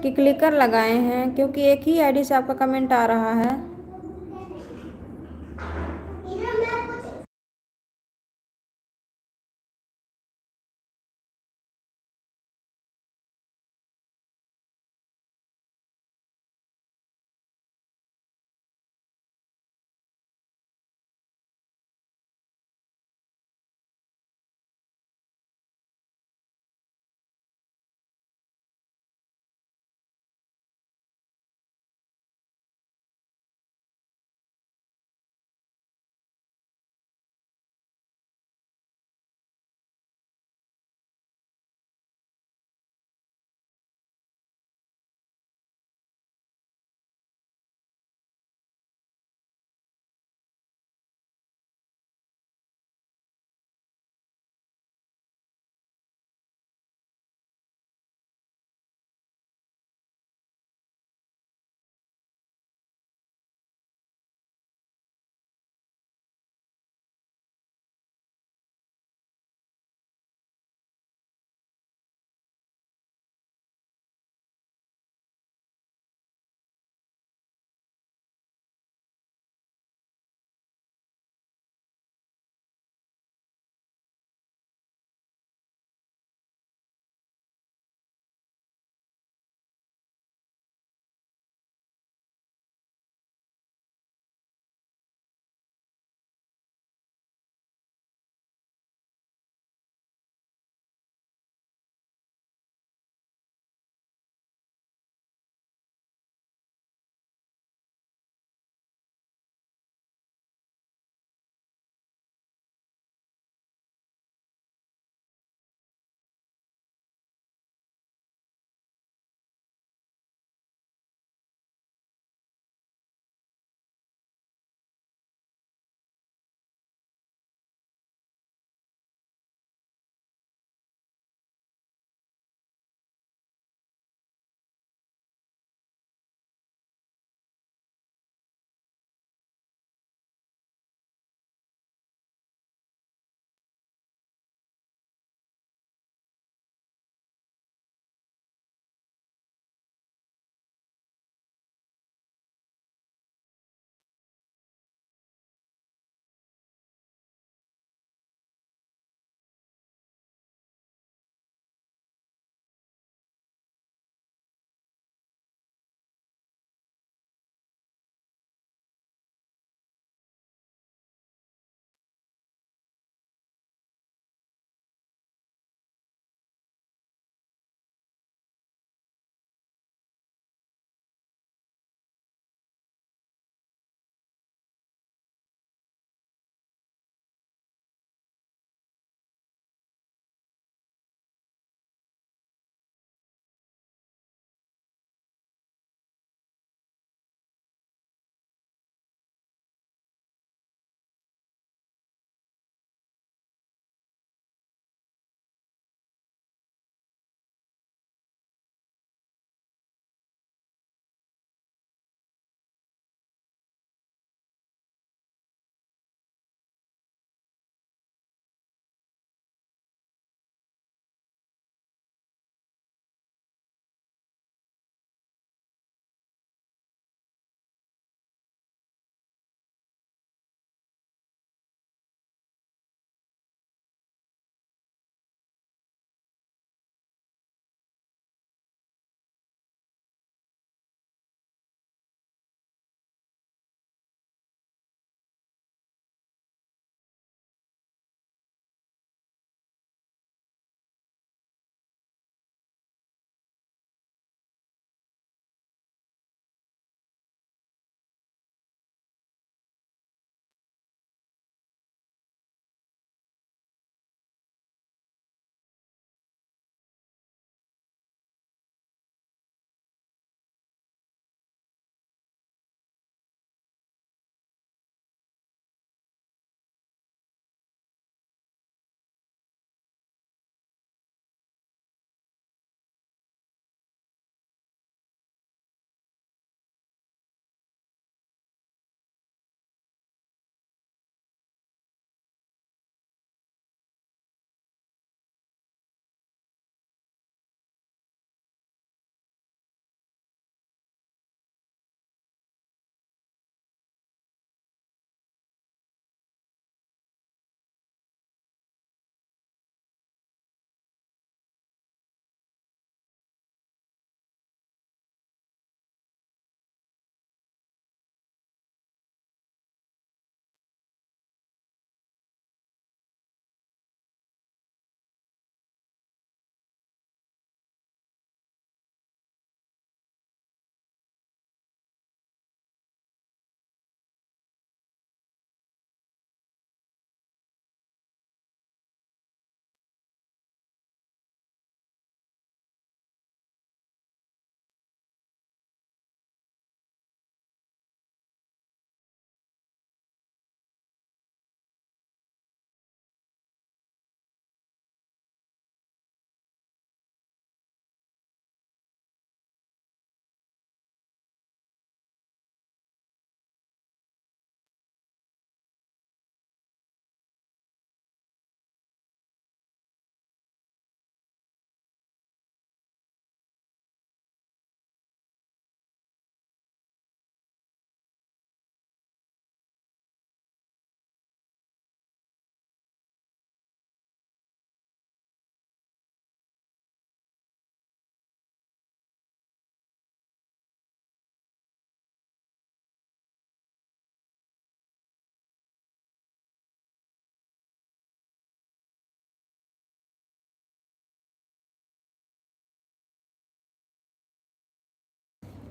कि क्लिकर लगाए हैं, क्योंकि एक ही आईडी से आपका कमेंट आ रहा है।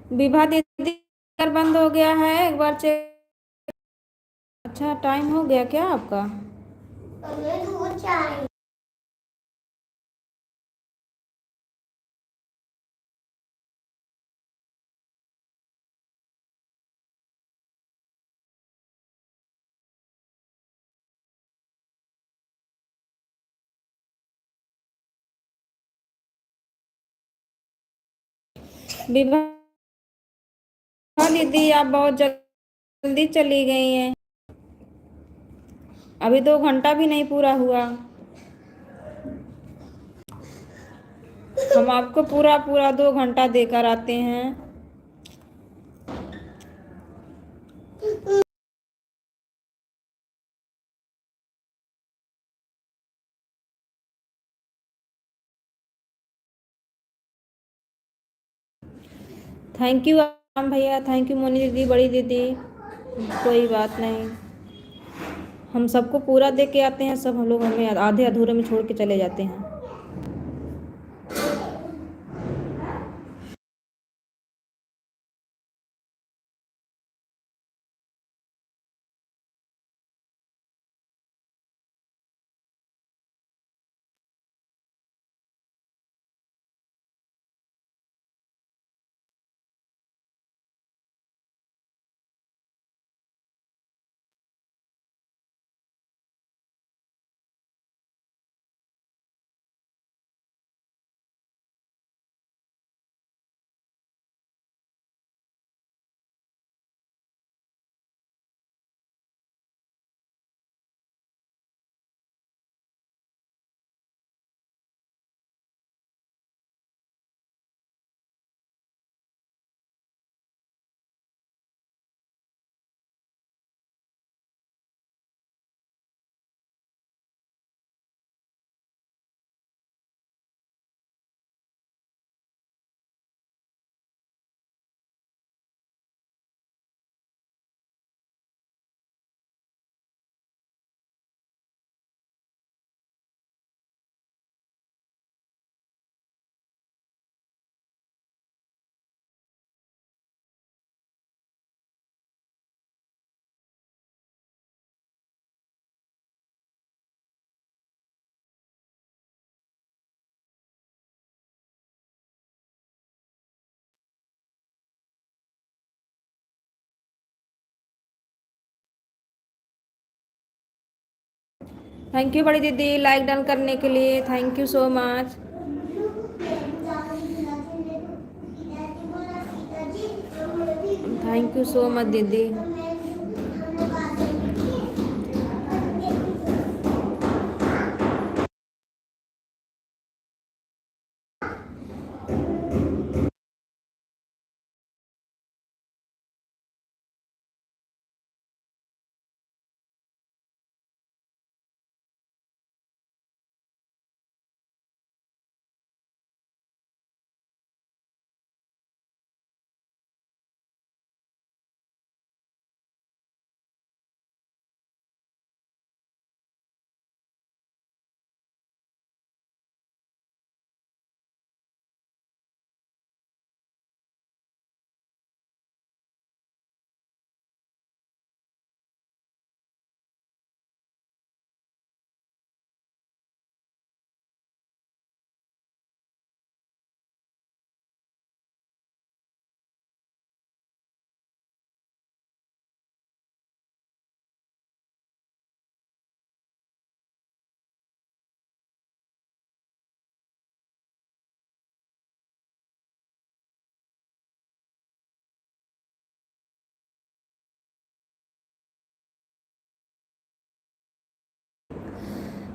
विभा दीदी कर बंद हो गया है, एक बार चेक। अच्छा टाइम हो गया क्या आपका? विभा दीदी आप बहुत जल्दी चली गई हैं, अभी 2 घंटा भी नहीं पूरा हुआ। हम आपको पूरा पूरा 2 घंटा देकर आते हैं। थैंक यू राम भैया, थैंक यू मोनी दीदी, बड़ी दीदी। कोई बात नहीं, हम सबको पूरा दे के आते हैं, सब हम लोग हमें आधे अधूरे में छोड़ के चले जाते हैं। थैंक यू बड़ी दीदी लाइक डन करने के लिए, thank you so much. Thank you so much दीदी।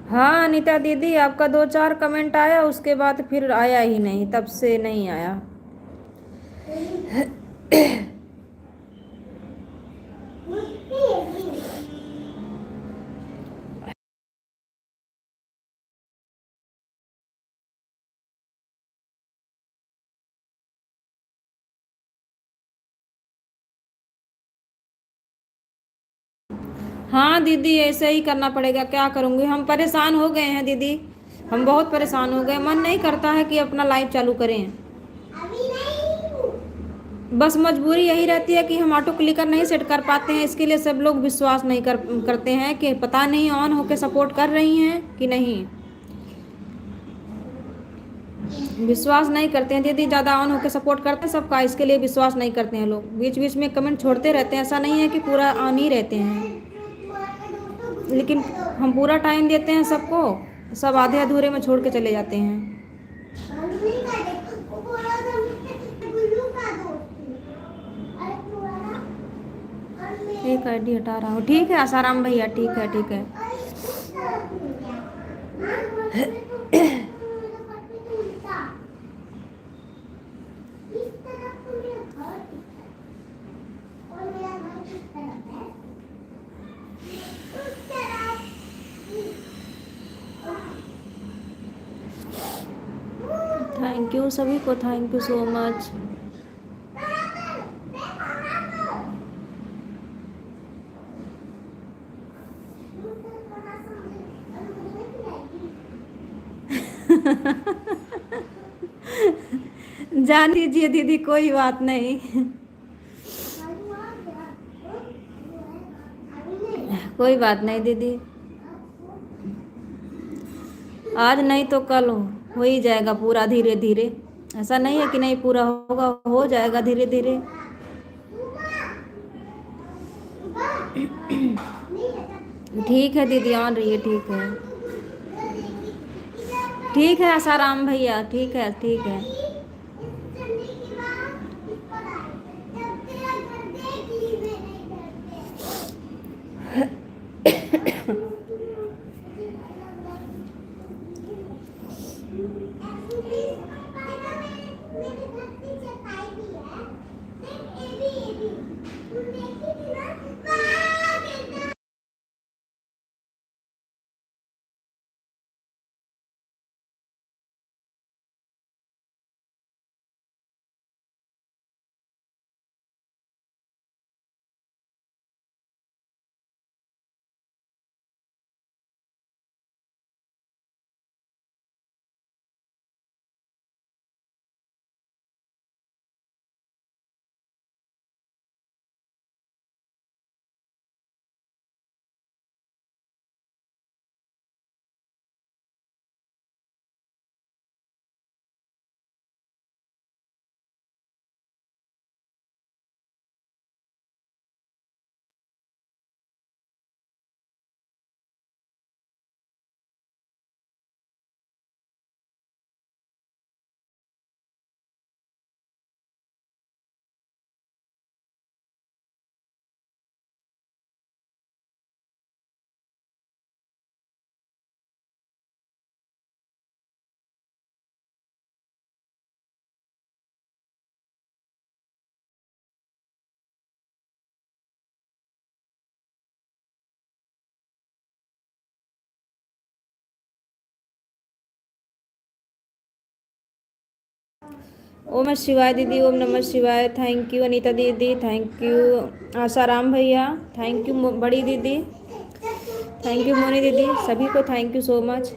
हाँ अनीता दीदी आपका 2-4 कमेंट आया, उसके बाद फिर आया ही नहीं, तब से नहीं आया। हाँ दीदी ऐसे ही करना पड़ेगा, क्या करूँगी, हम परेशान हो गए हैं दीदी, हम बहुत परेशान हो गए, मन नहीं करता है कि अपना लाइव चालू करें। बस मजबूरी यही रहती है कि हम ऑटो क्लिकर नहीं सेट कर पाते हैं, इसके लिए सब लोग विश्वास नहीं करते हैं कि पता नहीं ऑन होके सपोर्ट कर रही हैं कि नहीं। विश्वास नहीं करते हैं दीदी, ज़्यादा ऑन होकर सपोर्ट करते हैं सबका, इसके लिए विश्वास नहीं करते हैं लोग, बीच बीच में कमेंट छोड़ते रहते हैं, ऐसा नहीं है कि पूरा ऑन ही रहते हैं, लेकिन हम पूरा टाइम देते हैं सबको, सब आधे अधूरे में छोड़ के चले जाते हैं। एक आईडी हटा रहा हूँ, ठीक है आसाराम भैया, ठीक है ठीक है। थैंक यू सभी को, थैंक यू सो मच। जान लीजिए दीदी, कोई बात नहीं। कोई बात नहीं दीदी, आज नहीं तो कल हो ही जाएगा पूरा धीरे धीरे, ऐसा नहीं है कि नहीं पूरा होगा, हो जाएगा धीरे धीरे। ठीक है दीदी, ऑन रही है, ठीक है ठीक है आसाराम भैया, ठीक है ठीक है। ओम नमः शिवाय दीदी, ओम नमः शिवाय, थैंक यू अनीता दीदी, थैंक यू आसाराम भैया, थैंक यू बड़ी दीदी, थैंक यू मोनी दीदी, सभी को thank you so much.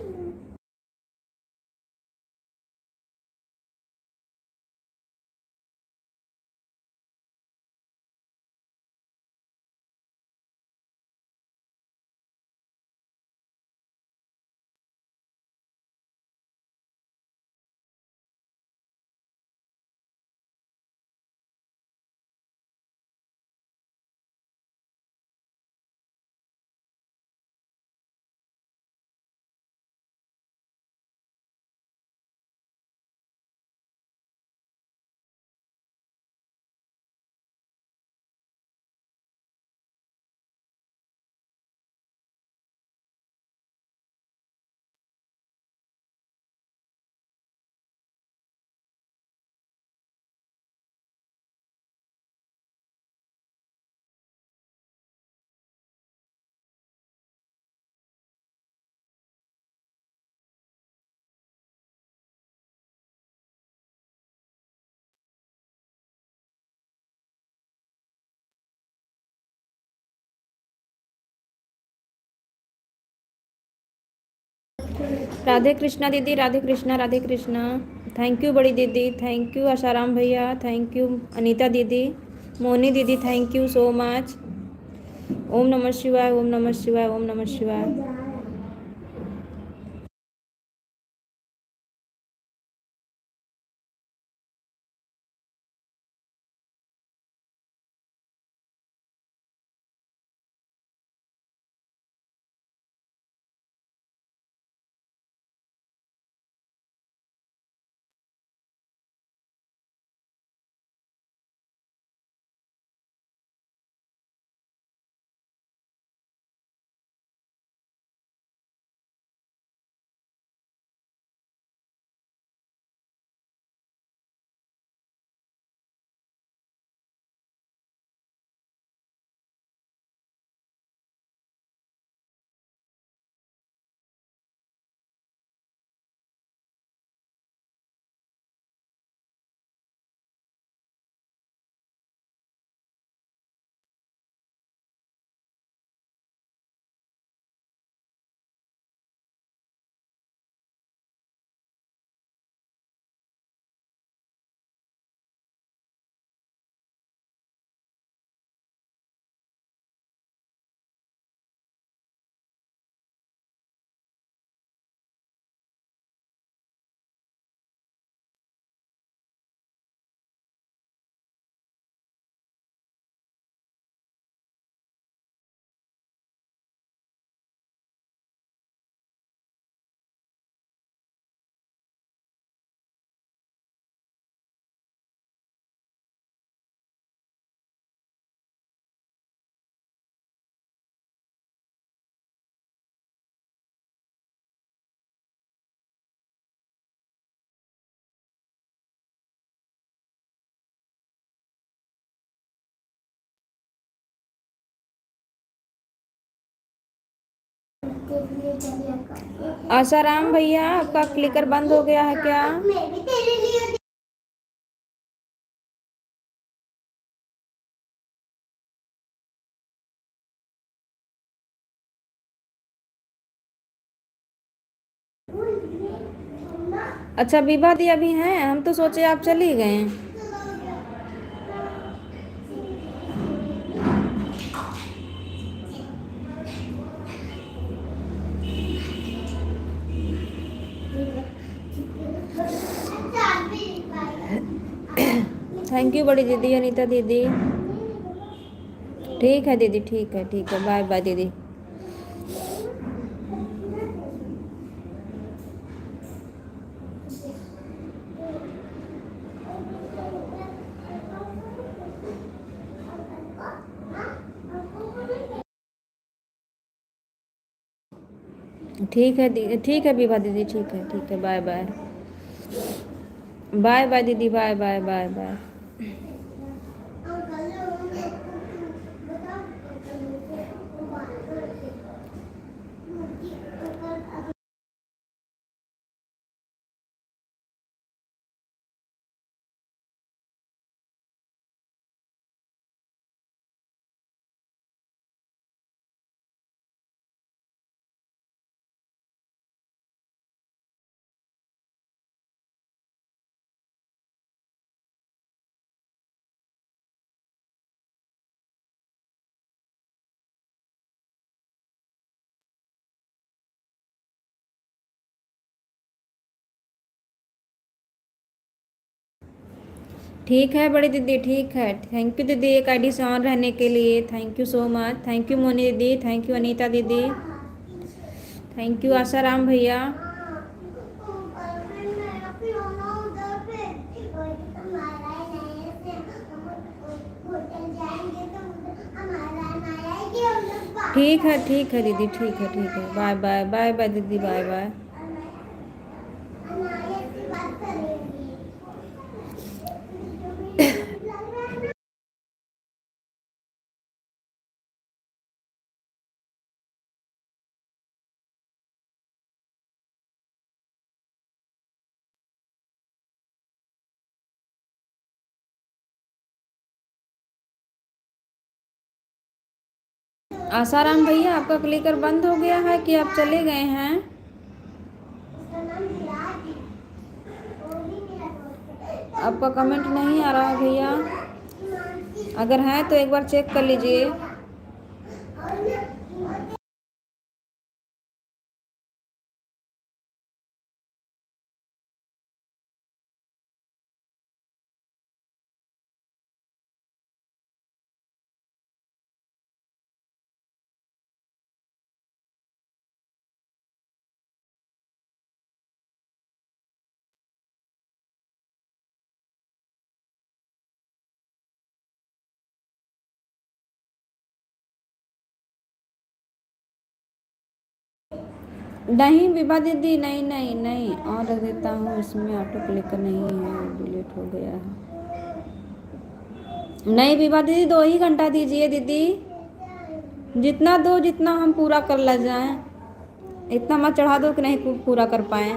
Radhe Krishna दीदी, राधे कृष्णा, राधे कृष्णा। थैंक यू बड़ी दीदी, थैंक यू आशाराम भैया, थैंक यू अनीता दीदी, मोनी दीदी, थैंक यू सो मच। ओम नमः शिवाय, ओम नमः शिवाय, ओम नमः शिवाय। आशाराम भैया, आपका क्लिकर बंद हो गया है क्या? अच्छा विभा दी अभी हैं, हम तो सोचे आप चली गए। थैंक यू बड़ी दीदी अनीता दीदी। ठीक है दीदी, ठीक है, ठीक है, बाय बाय दीदी। ठीक है दीदी, ठीक है विभा दीदी, ठीक है, ठीक है, बाय बाय। बाय बाय दीदी, बाय बाय बाय बाय। ठीक है बड़ी दीदी, ठीक है, थैंक यू दीदी एक आईडी से ऑन रहने के लिए, thank you so much, thank you Moni दीदी, थैंक यू अनीता दीदी, थैंक यू आशाराम भैया। ठीक है दीदी, ठीक है, ठीक है, बाय बाय, बाय बाय दीदी, बाय बाय। आशाराम भैया, आपका क्लिकर बंद हो गया है कि आप चले गए हैं? आपका कमेंट नहीं आ रहा है भैया, अगर है तो एक बार चेक कर लीजिए। नहीं विभा दीदी, नहीं नहीं नहीं, और रख देता हूँ, इसमें ऑटो क्लिक नहीं है, डिलीट हो गया है। नहीं विभा दीदी, 2 ही घंटा दीजिए दीदी, जितना दो, जितना हम पूरा कर ले जाएं, इतना मत चढ़ा दो कि नहीं पूरा कर पाए।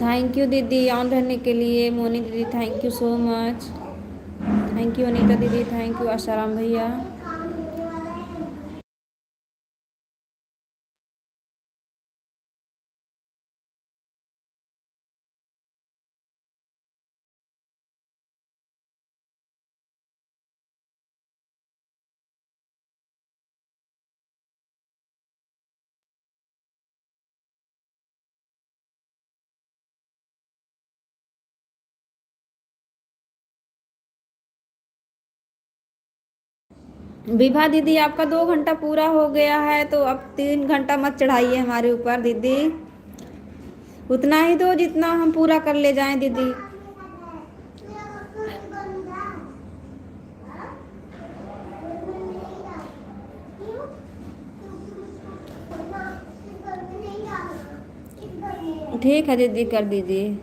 थैंक यू दीदी ऑन रहने के लिए। मोनी दीदी thank you so much, thank you Anita दीदी, थैंक यू आशाराम भैया। विभा दीदी आपका 2 घंटा पूरा हो गया है, तो अब 3 घंटा मत चढ़ाइए हमारे ऊपर दीदी, उतना ही दो जितना हम पूरा कर ले जाएं दीदी। ठीक है दीदी, कर दीजिए।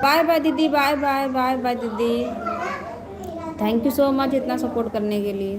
बाय बाय दीदी, बाय बाय, बाय बाय दीदी, थैंक यू सो मच इतना सपोर्ट करने के लिए।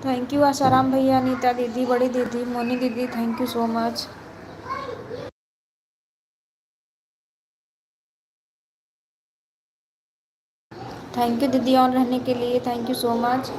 थैंक यू आसाराम भैया, अनीता दीदी, बड़ी दीदी, मोनी दीदी, thank you so much. Thank you दीदी ऑन रहने के लिए, thank you so much.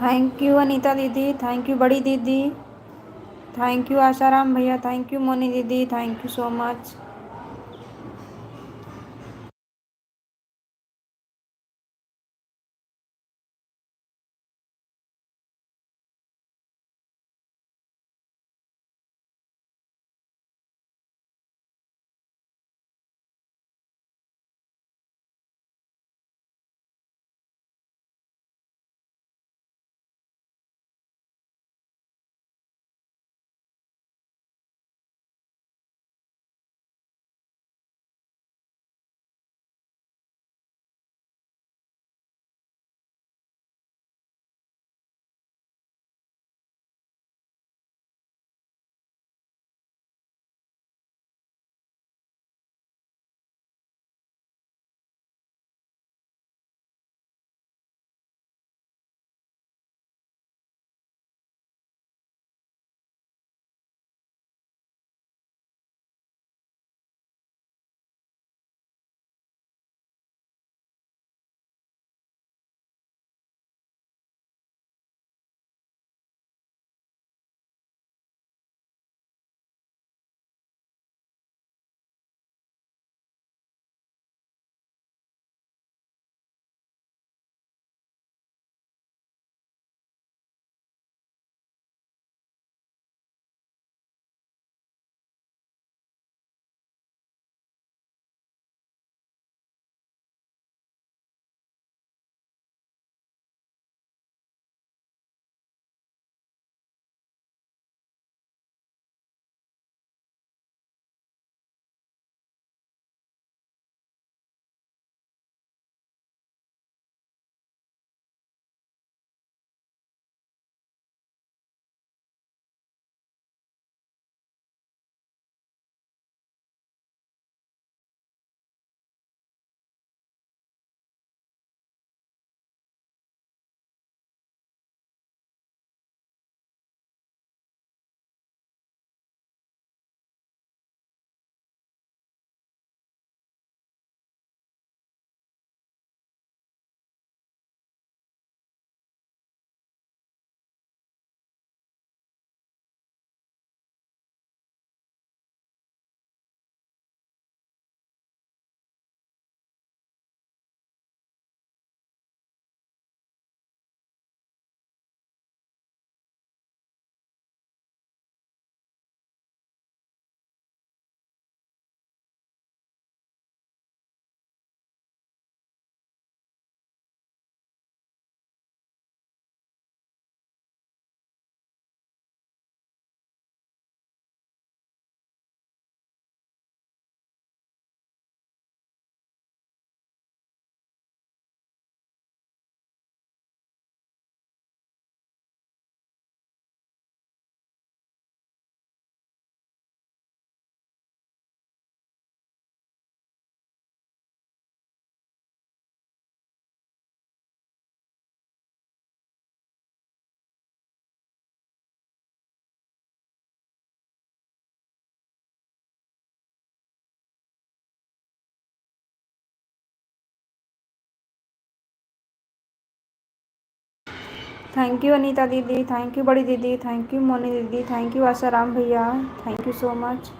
Thank you Anita दीदी, थैंक यू बड़ी दीदी, थैंक यू आशाराम भैया, थैंक यू मोनी दीदी, thank you so much. Thank you Anita दीदी, थैंक यू बड़ी दीदी, थैंक यू मोनी दीदी, थैंक यू आशाराम भैया, thank you so much.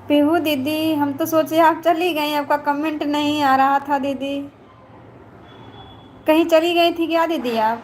Pihu दीदी, हम तो सोचे आप चली गई, आपका कमेंट नहीं आ रहा था दीदी। कहीं चली गई थी क्या दीदी आप?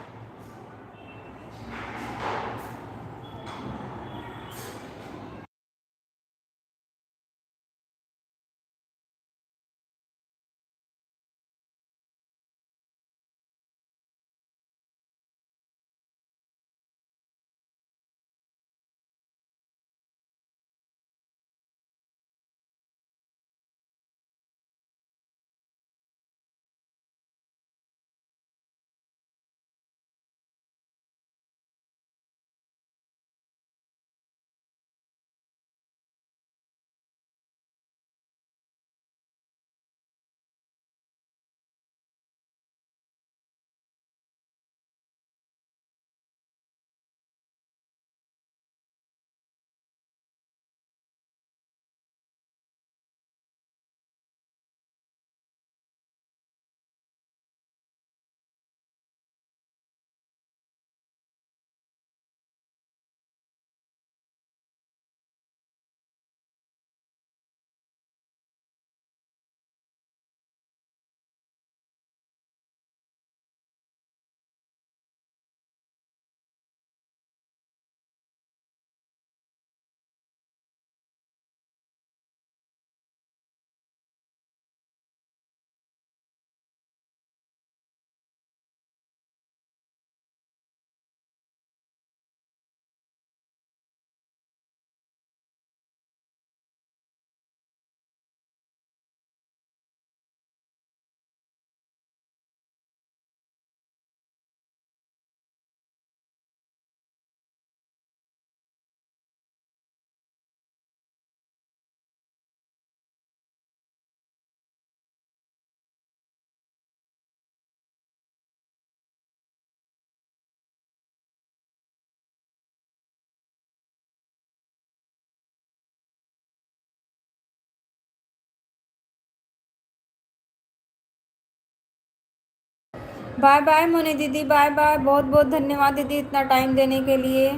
बाय बाय मोनी दीदी, बाय बाय। बहुत बहुत धन्यवाद दीदी इतना टाइम देने के लिए।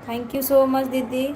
थैंक यू सो मच दीदी।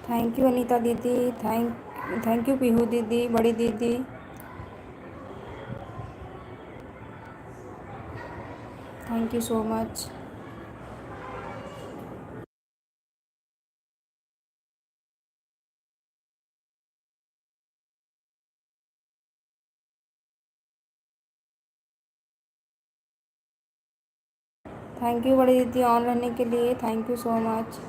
थैंक यू अनीता दीदी, थैंक यू पीहू दीदी, बड़ी दीदी। Thank you so much. Thank you बड़ी दीदी ऑन रहने के लिए, thank you so much.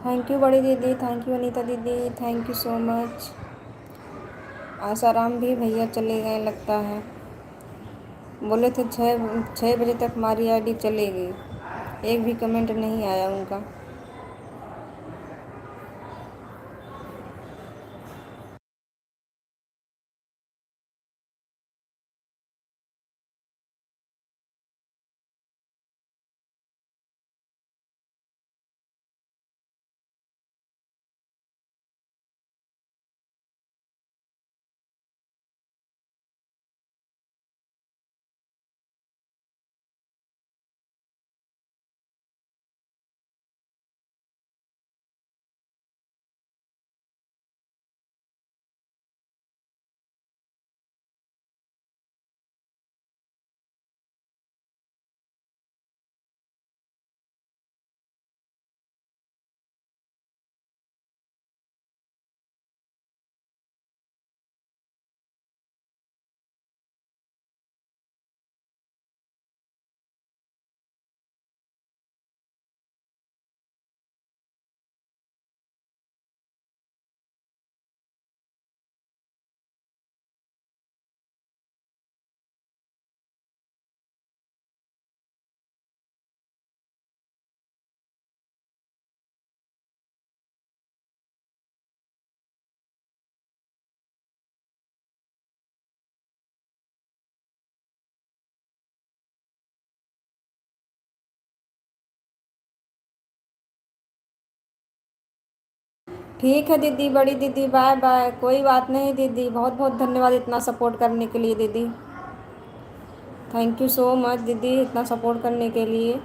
Thank you बड़ी दीदी, थैंक यू अनीता दीदी, thank you so much. Asaram भी भैया चले गए लगता है, बोले थे 6 बजे तक हमारी आईडी चलेगी। एक भी कमेंट नहीं आया उनका। ठीक है दीदी, बड़ी दीदी, बाय बाय। कोई बात नहीं दीदी, बहुत बहुत धन्यवाद इतना सपोर्ट करने के लिए दीदी। थैंक यू सो मच दीदी इतना सपोर्ट करने के लिए।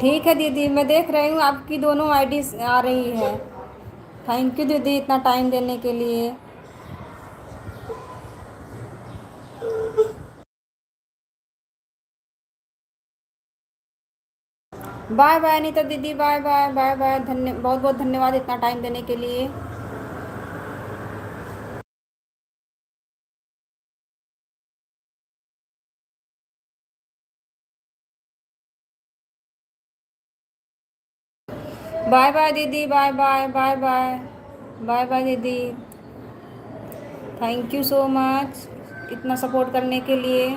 ठीक है दीदी, मैं देख रही हूँ आपकी दोनों आईडी आ रही है। थैंक यू दीदी इतना टाइम देने के लिए। बाय बाय अनीता दीदी, बाय बाय बाय बाय। बहुत बहुत धन्यवाद इतना टाइम देने के लिए। बाय बाय दीदी, bye bye bye bye bye bye दीदी। थैंक यू सो मच इतना सपोर्ट करने के लिए।